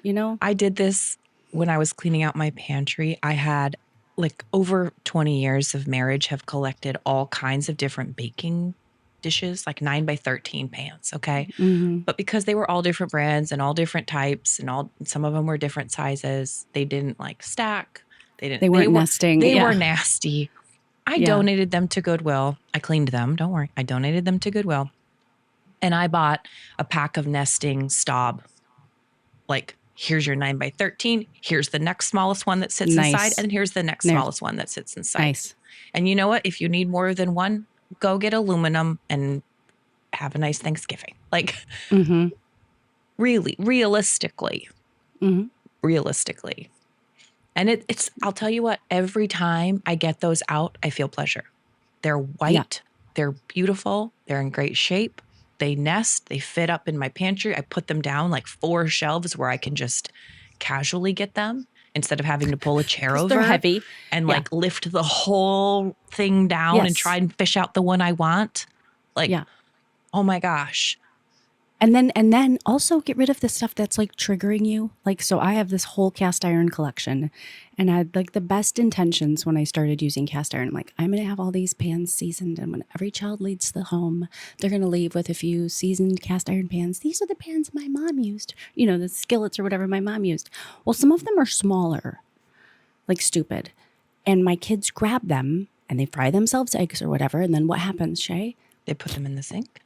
I did this when I was cleaning out my pantry. I had like over 20 years of marriage have collected all kinds of different baking dishes, like 9x13 pans. Okay. But because they were all different brands and all different types and some of them were different sizes, they didn't like stack. They weren't nesting. They were nasty. I donated them to Goodwill. I cleaned them. Don't worry. I donated them to Goodwill. And I bought a pack of nesting Staub. Like, here's your 9x13. Here's the next smallest one that sits inside. And here's the next smallest one that sits inside. Nice. And you know what? If you need more than one, go get aluminum and have a nice Thanksgiving. Like, really, realistically. And it's, I'll tell you what, every time I get those out, I feel pleasure. They're white. They're beautiful. They're in great shape. They nest. They fit up in my pantry. I put them down like 4 shelves where I can just casually get them instead of having to pull a chair over. They're heavy. And like lift the whole thing down and try and fish out the one I want. Like, oh my gosh. And then also get rid of the stuff that's like triggering you. Like, so I have this whole cast iron collection, and I had like the best intentions when I started using cast iron. I'm like, I'm going to have all these pans seasoned, and when every child leaves the home, they're going to leave with a few seasoned cast iron pans. These are the pans my mom used, the skillets or whatever my mom used. Well, some of them are smaller, like stupid. And my kids grab them and they fry themselves eggs or whatever. And then what happens, Shay? They put them in the sink?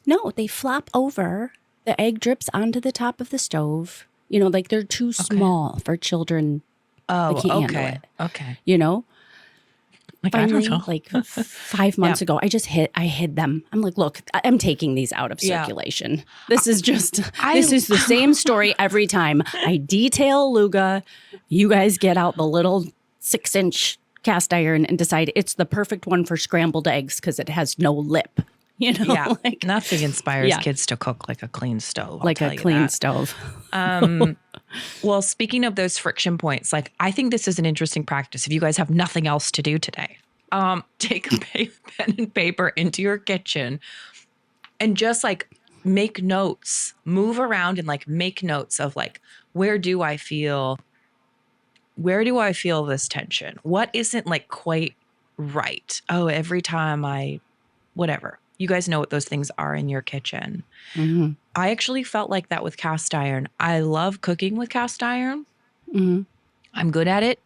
No, they flop over. The egg drips onto the top of the stove. Like they're too small for children. Oh, they can't handle it. Okay. Like, finally, I don't know. Like 5 months ago, I hid them. I'm like, look, I'm taking these out of circulation. This is just, this is the same story every time. I detail Luga. You guys get out the little 6-inch cast iron and decide it's the perfect one for scrambled eggs because it has no lip. Like, nothing inspires kids to cook like a clean stove. Like a clean stove. Well, speaking of those friction points, like I think this is an interesting practice. If you guys have nothing else to do today, take a pen and paper into your kitchen and just like make notes, move around and like make notes of like, where do I feel this tension? What isn't like quite Right. Oh, every time whatever. You guys know what those things are in your kitchen. Mm-hmm. I actually felt like that with cast iron. I love cooking with cast iron. Mm-hmm. I'm good at it.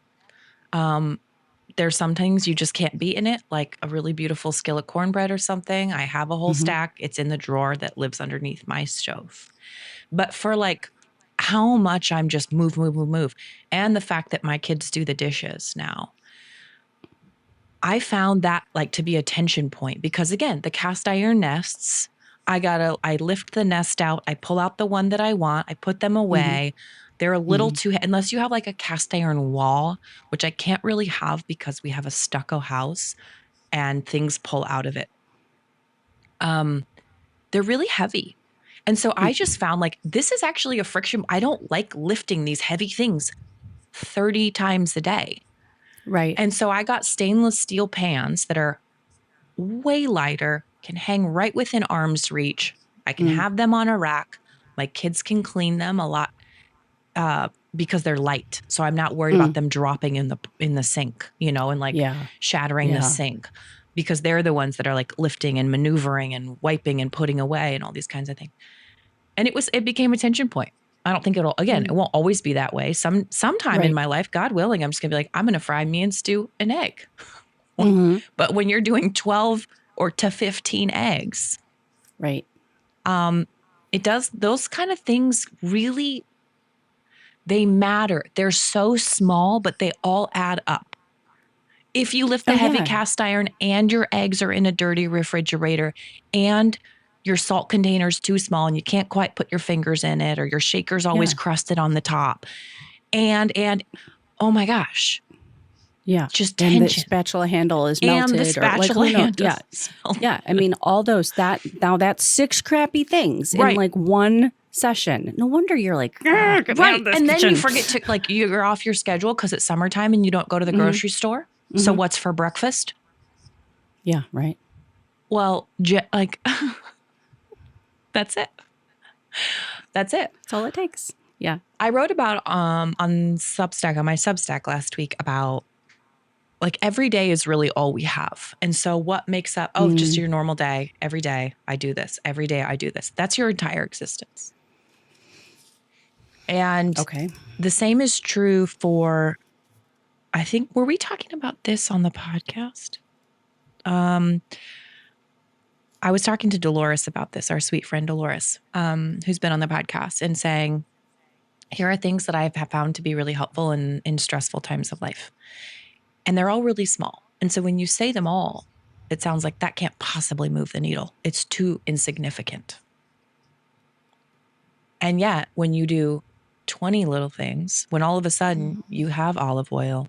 There's some things you just can't beat in it, like a really beautiful skillet cornbread or something. I have a whole Mm-hmm. stack. It's in the drawer that lives underneath my stove. But for like how much I'm just move, move, move, move, and the fact that my kids do the dishes now, I found that like to be a tension point because again, the cast iron nests, I lift the nest out, I pull out the one that I want, I put them away. They're a little too, unless you have like a cast iron wall, which I can't really have because we have a stucco house and things pull out of it. They're really heavy. And so I just found like, this is actually a friction. I don't like lifting these heavy things 30 times a day. Right. And so I got stainless steel pans that are way lighter, can hang right within arm's reach. I can have them on a rack. My kids can clean them a lot because they're light. So I'm not worried about them dropping in the sink, and like shattering the sink because they're the ones that are like lifting and maneuvering and wiping and putting away and all these kinds of things. And it became a tension point. I don't think it won't always be that way. Sometime in my life, God willing, I'm just gonna be like, I'm gonna fry me and stew an egg. But when you're doing 12 or to 15 eggs, right. it does, those kind of things really, they matter. They're so small, but they all add up. If you lift the heavy cast iron and your eggs are in a dirty refrigerator and your salt container's too small and you can't quite put your fingers in it, or your shaker's always crusted on the top. And oh my gosh. Yeah. Just tension. And the spatula handle is melted. And the spatula handle. Yeah. I mean, all those, that's 6 crappy things in like one session. No wonder you're like, right. And then you forget to, like, you're off your schedule because it's summertime and you don't go to the grocery store. So what's for breakfast? Yeah. Right. Well, like, that's it. That's it. That's all it takes. Yeah. I wrote about, on Substack, on my Substack last week, about like every day is really all we have. And so what makes up, just your normal day, every day I do this, every day I do this. That's your entire existence. And the same is true for, I think, were we talking about this on the podcast? I was talking to Dolores about this, our sweet friend Dolores, who's been on the podcast, and saying, here are things that I've found to be really helpful in stressful times of life. And they're all really small. And so when you say them all, it sounds like that can't possibly move the needle. It's too insignificant. And yet, when you do 20 little things, when all of a sudden you have olive oil,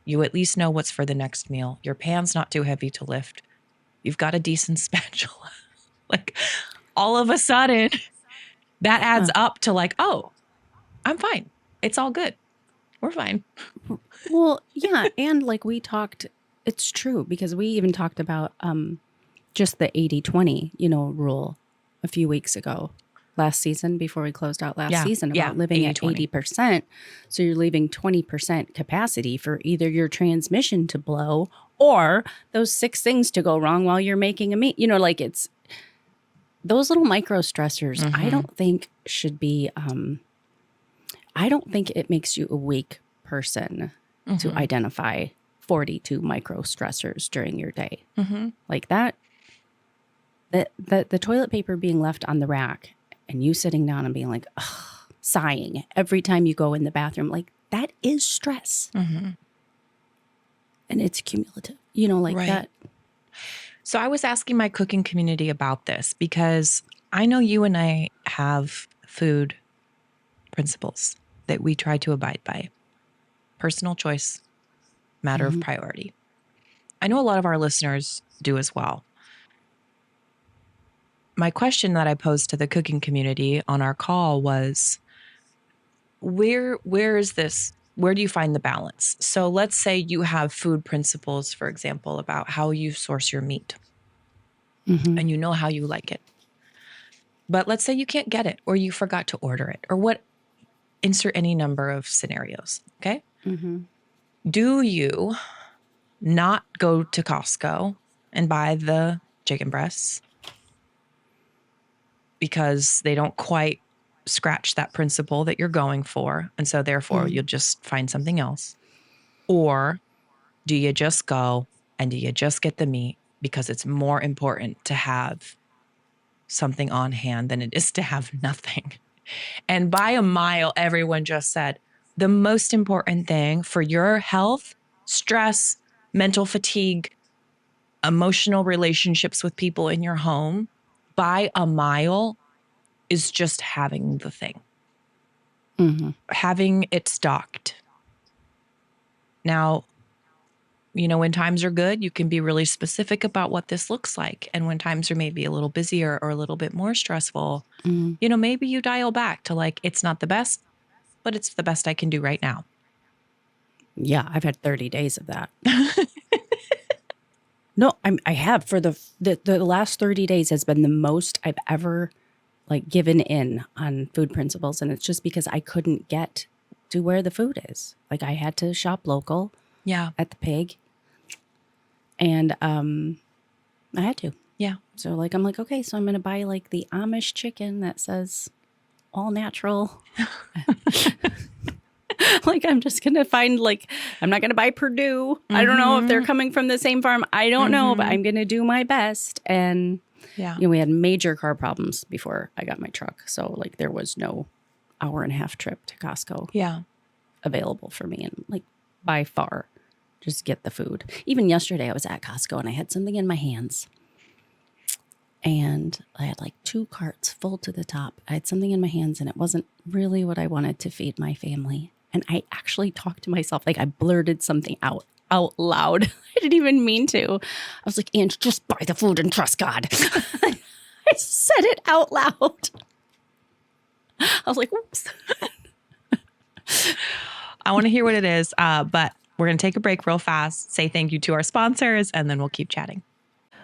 you at least know what's for the next meal. Your pan's not too heavy to lift. You've got a decent spatula. Like, all of a sudden, that adds up to like, oh, I'm fine. It's all good. We're fine. Well, yeah. And like we talked, it's true, because we even talked about just the 80-20, rule a few weeks ago, last season, before we closed out last season, about living 80-20. At 80%. So you're leaving 20% capacity for either your transmission to blow or those 6 things to go wrong while you're making a meat. Like, it's those little micro stressors, I don't think should be, I don't think it makes you a weak person to identify 42 micro stressors during your day. Like that, the toilet paper being left on the rack and you sitting down and being like, ugh, sighing every time you go in the bathroom, like that is stress. And it's cumulative, like that. So I was asking my cooking community about this because I know you and I have food principles that we try to abide by. Personal choice, matter of priority. I know a lot of our listeners do as well. My question that I posed to the cooking community on our call was, where is this? Where do you find the balance? So let's say you have food principles, for example, about how you source your meat and you know how you like it. But let's say you can't get it, or you forgot to order it, or what, insert any number of scenarios. Okay. Do you not go to Costco and buy the chicken breasts because they don't quite scratch that principle that you're going for. And so therefore you'll just find something else? Or do you just go and do you just get the meat because it's more important to have something on hand than it is to have nothing? And by a mile, everyone just said the most important thing for your health, stress, mental fatigue, emotional relationships with people in your home, by a mile, is just having the thing, having it stocked. Now, when times are good, you can be really specific about what this looks like. And when times are maybe a little busier or a little bit more stressful, maybe you dial back to like, it's not the best, but it's the best I can do right now. Yeah, I've had 30 days of that. No, I have. For the last 30 days has been the most I've ever given in on food principles. And it's just because I couldn't get to where the food is. Like I had to shop local. Yeah. At the pig. And I had to. Yeah. So I'm like, okay, so I'm going to buy the Amish chicken that says all natural. I'm just going to find I'm not going to buy Purdue. I don't know if they're coming from the same farm. I don't know, but I'm going to do my best. And we had major car problems before I got my truck. So there was no hour-and-a-half trip to Costco. Yeah. Available for me. And by far, just get the food. Even yesterday I was at Costco and I had something in my hands. And I had 2 carts full to the top. I had something in my hands and it wasn't really what I wanted to feed my family. And I actually talked to myself. I blurted something out loud. I didn't even mean to. I was like, Ange, just buy the food and trust God. I said it out loud. I was like, whoops. I want to hear what it is, but we're going to take a break real fast, say thank you to our sponsors, and then we'll keep chatting.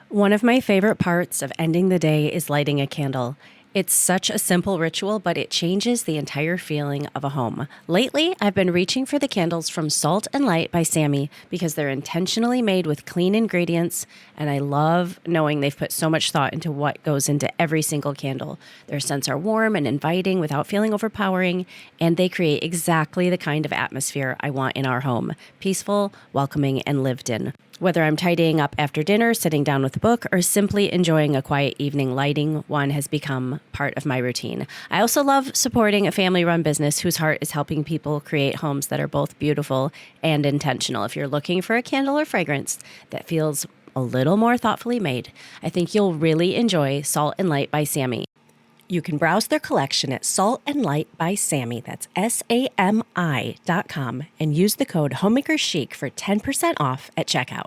One of my favorite parts of ending the day is lighting a candle. It's such a simple ritual, but it changes the entire feeling of a home. Lately, I've been reaching for the candles from Salt and Light by Sammy because they're intentionally made with clean ingredients, and I love knowing they've put so much thought into what goes into every single candle. Their scents are warm and inviting without feeling overpowering, and they create exactly the kind of atmosphere I want in our home: peaceful, welcoming, and lived in. Whether I'm tidying up after dinner, sitting down with a book, or simply enjoying a quiet evening, lighting one has become part of my routine. I also love supporting a family-run business whose heart is helping people create homes that are both beautiful and intentional. If you're looking for a candle or fragrance that feels a little more thoughtfully made, I think you'll really enjoy Salt and Light by Sammy. You can browse their collection at Salt and Light by Sammy, that's SAMI.com, and use the code HOMEMAKER CHIC for 10% off at checkout.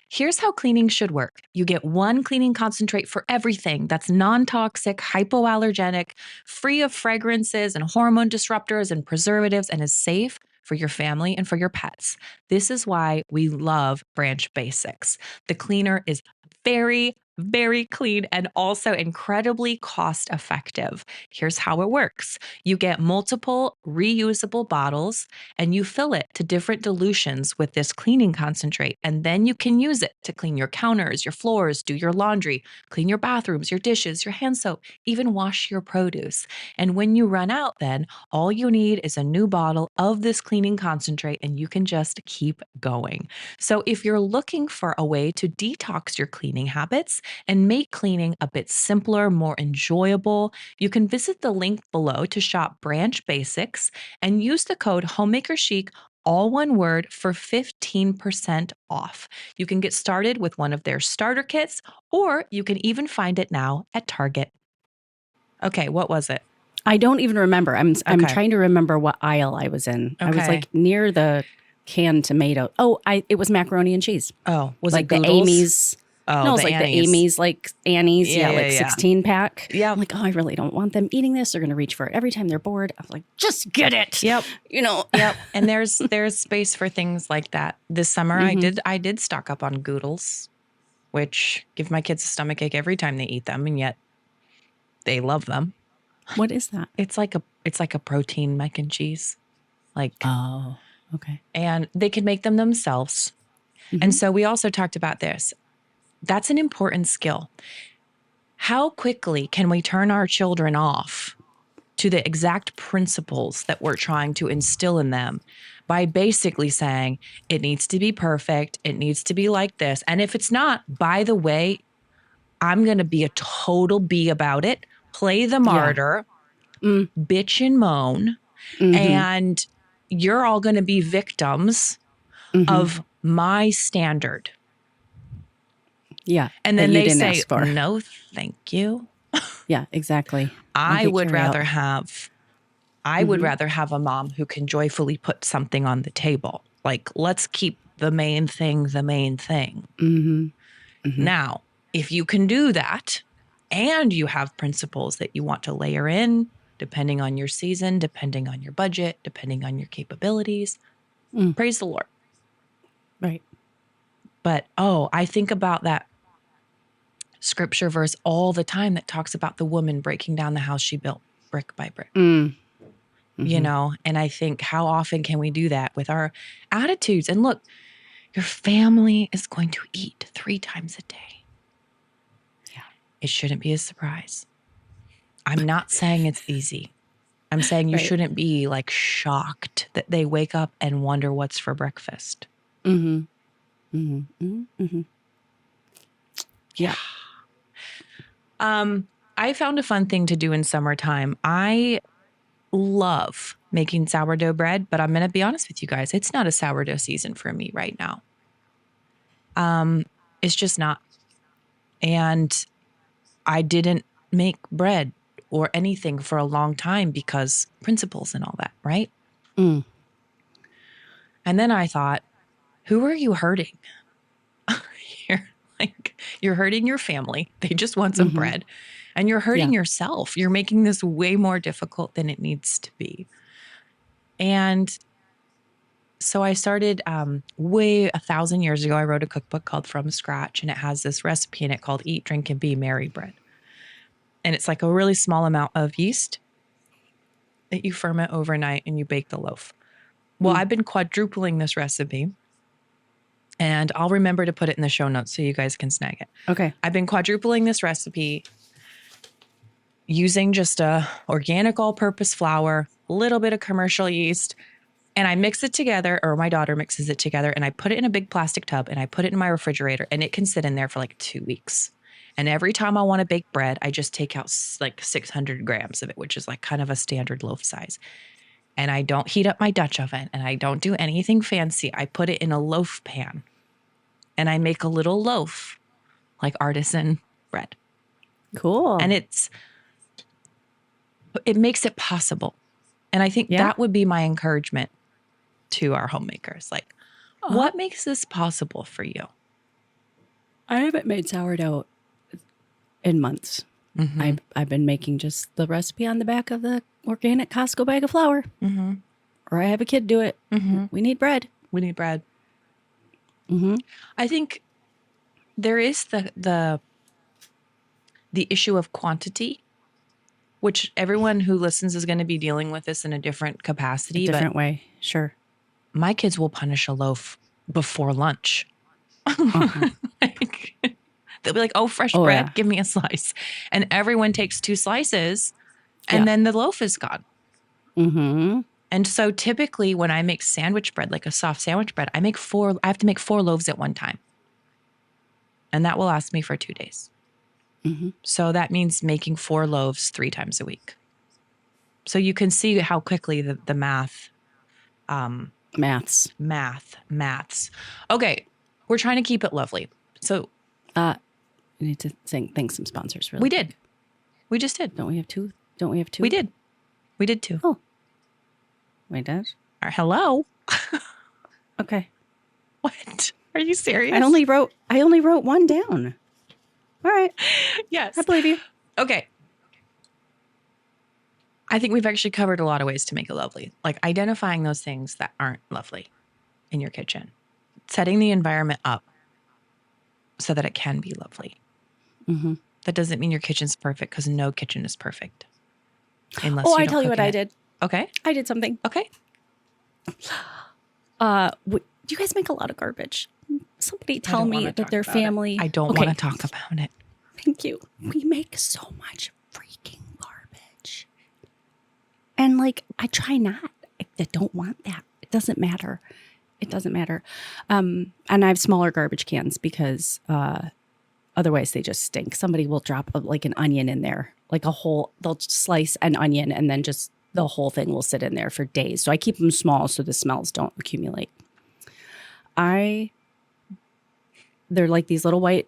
Here's how cleaning should work. You get one cleaning concentrate for everything that's non-toxic, hypoallergenic, free of fragrances and hormone disruptors and preservatives, and is safe for your family and for your pets. This is why we love Branch Basics. The cleaner is very, very clean and also incredibly cost effective. Here's how it works. You get multiple reusable bottles and you fill it to different dilutions with this cleaning concentrate. And then you can use it to clean your counters, your floors, do your laundry, clean your bathrooms, your dishes, your hand soap, even wash your produce. And when you run out, then all you need is a new bottle of this cleaning concentrate and you can just keep going. So if you're looking for a way to detox your cleaning habits and make cleaning a bit simpler, more enjoyable, you can visit the link below to shop Branch Basics and use the code HOMEMAKERCHIC, all one word, for 15% off. You can get started with one of their starter kits, or you can even find it now at Target. Okay, what was it? I don't even remember. I'm trying to remember what aisle I was in. Okay. I was near the canned tomato. Oh, it was macaroni and cheese. Oh, was it the Amy's? Oh, no, it's the Amy's, Annie's, yeah, 16 pack. Yeah. I'm I really don't want them eating this. They're going to reach for it every time they're bored. I'm like, just get it. Yep. Yep. And there's space for things like that. This summer, I did stock up on Goodles, which give my kids a stomachache every time they eat them, and yet they love them. What is that? It's like a protein mac and cheese. Oh, okay. And they can make them themselves. And so we also talked about this. That's an important skill. How quickly can we turn our children off to the exact principles that we're trying to instill in them by basically saying it needs to be perfect, it needs to be like this. And if it's not, by the way, I'm going to be a total bee about it, play the martyr, bitch and moan, and you're all going to be victims of my standard. Yeah. And then they say, no, thank you. Yeah, exactly. I would rather have a mom who can joyfully put something on the table. Like, let's keep the main thing the main thing. Now, if you can do that and you have principles that you want to layer in, depending on your season, depending on your budget, depending on your capabilities, praise the Lord. Right. But, I think about that scripture verse all the time that talks about the woman breaking down the house she built brick by brick. You know, and I think, how often can we do that with our attitudes? And look, your family is going to eat 3 times a day. Yeah. It shouldn't be a surprise. I'm not saying it's easy. I'm saying you shouldn't be like shocked that they wake up and wonder what's for breakfast. Yeah. I found a fun thing to do in summertime. I love making sourdough bread, but I'm going to be honest with you guys. It's not a sourdough season for me right now. It's just not. And I didn't make bread or anything for a long time because principles and all that, right? And then I thought, who are you hurting? You're hurting your family. They just want some bread. And you're hurting yourself. You're making this way more difficult than it needs to be. And so I started 1,000 years ago. I wrote a cookbook called From Scratch, and it has this recipe in it called Eat, Drink, and Be Merry bread. And it's like a really small amount of yeast that you ferment overnight and you bake the loaf. Well, I've been quadrupling this recipe, and I'll remember to put it in the show notes so you guys can snag it. Okay. I've been quadrupling this recipe using just a organic all-purpose flour, a little bit of commercial yeast, and I mix it together, or my daughter mixes it together, and I put it in a big plastic tub and I put it in my refrigerator, and it can sit in there for like 2 weeks. And every time I want to bake bread, I just take out like 600 grams of it, which is like kind of a standard loaf size. And I don't heat up my Dutch oven, and I don't do anything fancy. I put it in a loaf pan and I make a little loaf, like artisan bread. Cool. And it makes it possible. And I think that would be my encouragement to our homemakers. Like, what makes this possible for you? I haven't made sourdough in months. I've been making just the recipe on the back of the organic Costco bag of flour. Or I have a kid do it. We need bread. We need bread. I think there is the issue of quantity, which everyone who listens is going to be dealing with this in a different capacity. A different way. Sure. My kids will punish a loaf before lunch. They'll be like, oh, fresh bread, give me a slice. And everyone takes 2 slices and then the loaf is gone. And so typically when I make sandwich bread, like a soft sandwich bread, I have to make 4 loaves at one time. And that will last me for 2 days. So that means making 4 loaves 3 times a week. So you can see how quickly the math. Maths. Okay. We're trying to keep it lovely. So we need to thank some sponsors. Really, we did. We just did. Don't we have 2? We did. We did 2. Oh, wait, Dad. Hello. Okay. What? Are you serious? I only wrote 1 down. All right. Yes. I believe you. Okay. I think we've actually covered a lot of ways to make it lovely. Like identifying those things that aren't lovely in your kitchen. Setting the environment up so that it can be lovely. That doesn't mean your kitchen's perfect, because no kitchen is perfect. Unless I tell you what I did. Okay. I did something. Okay. you guys make a lot of garbage. Somebody tell me that their about family. I don't want to talk about it. Thank you. We make so much freaking garbage. And like, I try not. I don't want that. It doesn't matter. It doesn't matter. And I have smaller garbage cans because otherwise they just stink. Somebody will drop like an onion in there, like they'll slice an onion and then just the whole thing will sit in there for days. So I keep them small so the smells don't accumulate. They're like these little white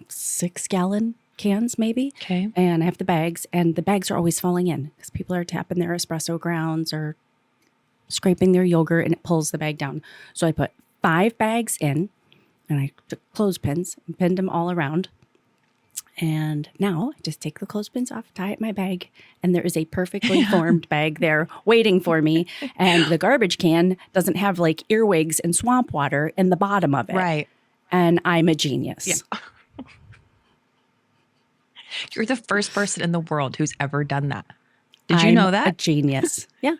6-gallon cans maybe. Okay. And I have the bags, and the bags are always falling in because people are tapping their espresso grounds or scraping their yogurt and it pulls the bag down. So I put 5 bags in and I took clothespins and pinned them all around. And now I just take the clothespins off, tie it in my bag, and there is a perfectly formed bag there waiting for me. And the garbage can doesn't have like earwigs and swamp water in the bottom of it. Right. And I'm a genius. Yeah. You're the first person in the world who's ever done that. Did you know that? A genius. Yeah.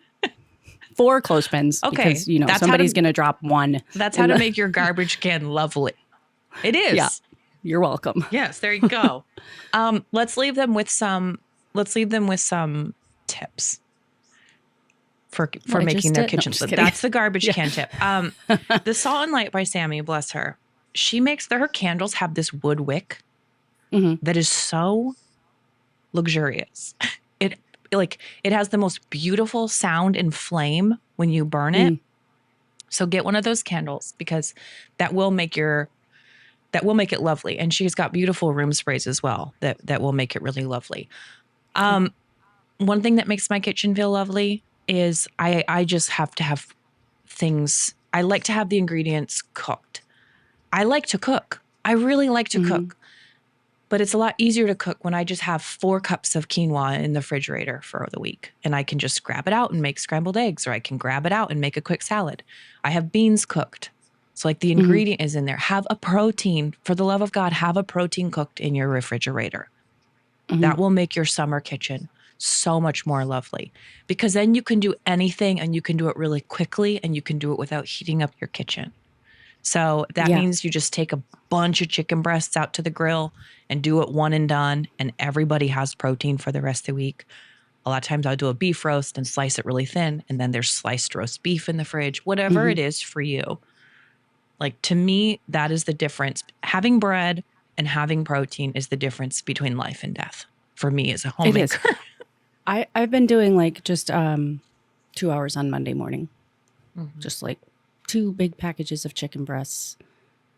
4 clothespins. Okay. Because, somebody's going to drop one. That's how to make your garbage can lovely. It is. Yeah. You're welcome. Yes, there you go. Let's leave them with some tips for making their kitchen. That's the garbage can tip. The Salt and Light by Sammy, bless her. Her candles have this wood wick that is so luxurious. It has the most beautiful sound and flame when you burn it. So get one of those candles because that will make it lovely. And she's got beautiful room sprays as well that will make it really lovely. One thing that makes my kitchen feel lovely is I just have to have things. I like to have the ingredients cooked. I like to cook. I really like to cook. But it's a lot easier to cook when I just have 4 cups of quinoa in the refrigerator for the week. And I can just grab it out and make scrambled eggs, or I can grab it out and make a quick salad. I have beans cooked. So like the ingredient is in there. Have a protein, for the love of God, have a protein cooked in your refrigerator. That will make your summer kitchen so much more lovely because then you can do anything and you can do it really quickly and you can do it without heating up your kitchen. So that means you just take a bunch of chicken breasts out to the grill and do it one and done, and everybody has protein for the rest of the week. A lot of times I'll do a beef roast and slice it really thin, and then there's sliced roast beef in the fridge, whatever it is for you. Like, to me, that is the difference. Having bread and having protein is the difference between life and death for me as a homemaker. I've been doing like just 2 hours on Monday morning, just like 2 big packages of chicken breasts,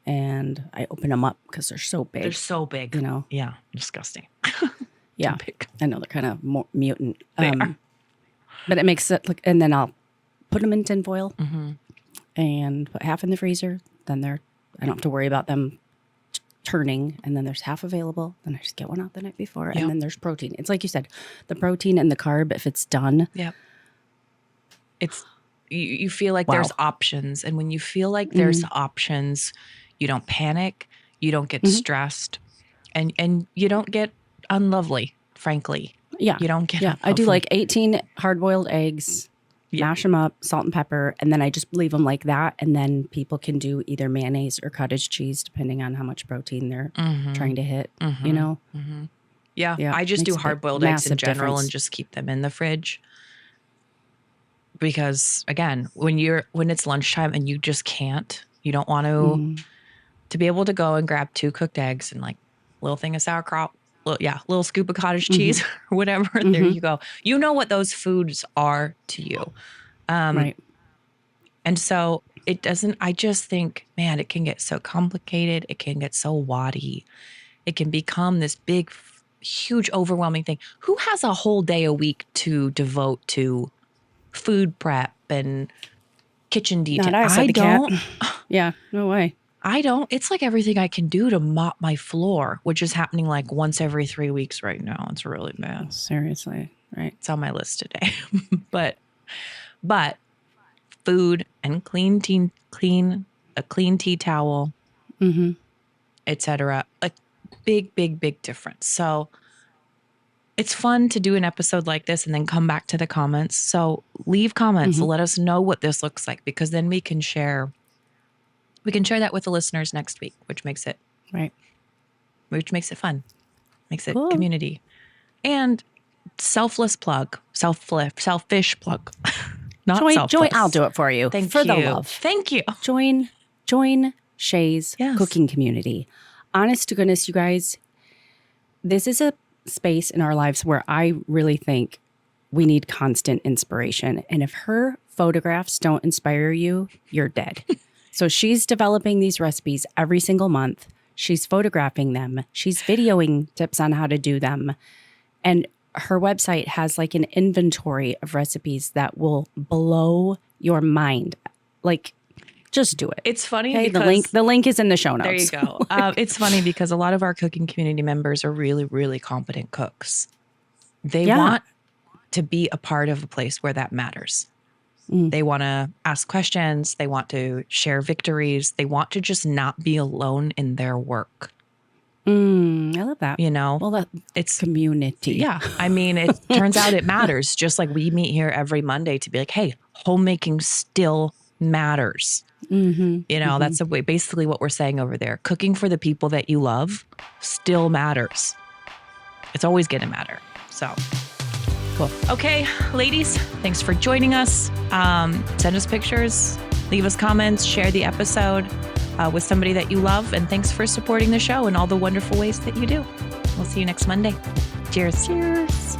and I open them up because they're so big. They're so big. Yeah, disgusting. Yeah, big. I know they're kind of mutant. They are. But it makes it look, and then I'll put them in tin foil and put half in the freezer. Then I don't have to worry about them turning, and then there's half available. Then I just get one out the night before, and then there's protein. It's like you said, the protein and the carb, if it's done. Yep. It's, you feel like there's options. And when you feel like there's options, you don't panic, you don't get stressed, and you don't get unlovely, frankly. Yeah. You don't get unlovely. I do like 18 hard-boiled eggs, mash them up, salt and pepper, and then I just leave them like that. And then people can do either mayonnaise or cottage cheese, depending on how much protein they're trying to hit, Yeah, I just do hard-boiled eggs in general and just keep them in the fridge. Because again, when it's lunchtime and you just can't, you don't want to be able to go and grab 2 cooked eggs and like little thing of sauerkraut, little scoop of cottage cheese or whatever. There you go. You know what those foods are to you. Right. And so I just think, man, it can get so complicated. It can get so waddy. It can become this big, huge, overwhelming thing. Who has a whole day a week to devote to food prep and kitchen detail? I don't. Yeah, no way. I don't. It's like everything I can do to mop my floor, which is happening like once every 3 weeks right now. It's really bad. Seriously, right? It's on my list today. but food and a clean tea towel, etc. A big, big, big difference. So it's fun to do an episode like this and then come back to the comments. So leave comments. Let us know what this looks like, because then we can share that with the listeners next week, which makes it fun, makes it community. And selfish plug, not selfless. I'll do it for you. Thank you. The love. Thank you. Join Shay's cooking community. Honest to goodness, you guys, this is a space in our lives where I really think we need constant inspiration. And if her photographs don't inspire you, you're dead. So she's developing these recipes every single month. She's photographing them. She's videoing tips on how to do them. And her website has like an inventory of recipes that will blow your mind. Like, just do it. It's funny because the link is in the show notes. There you go. It's funny because a lot of our cooking community members are really, really competent cooks. They want to be a part of a place where that matters. They want to ask questions. They want to share victories. They want to just not be alone in their work. I love that. Well, it's community. Yeah. I mean, it turns out it matters. Just like we meet here every Monday to be like, hey, homemaking still matters. That's basically what we're saying over there. Cooking for the people that you love still matters. It's always going to matter. So cool. Okay, ladies, thanks for joining us. Send us pictures, leave us comments, share the episode with somebody that you love. And thanks for supporting the show in all the wonderful ways that you do. We'll see you next Monday. Cheers. Cheers.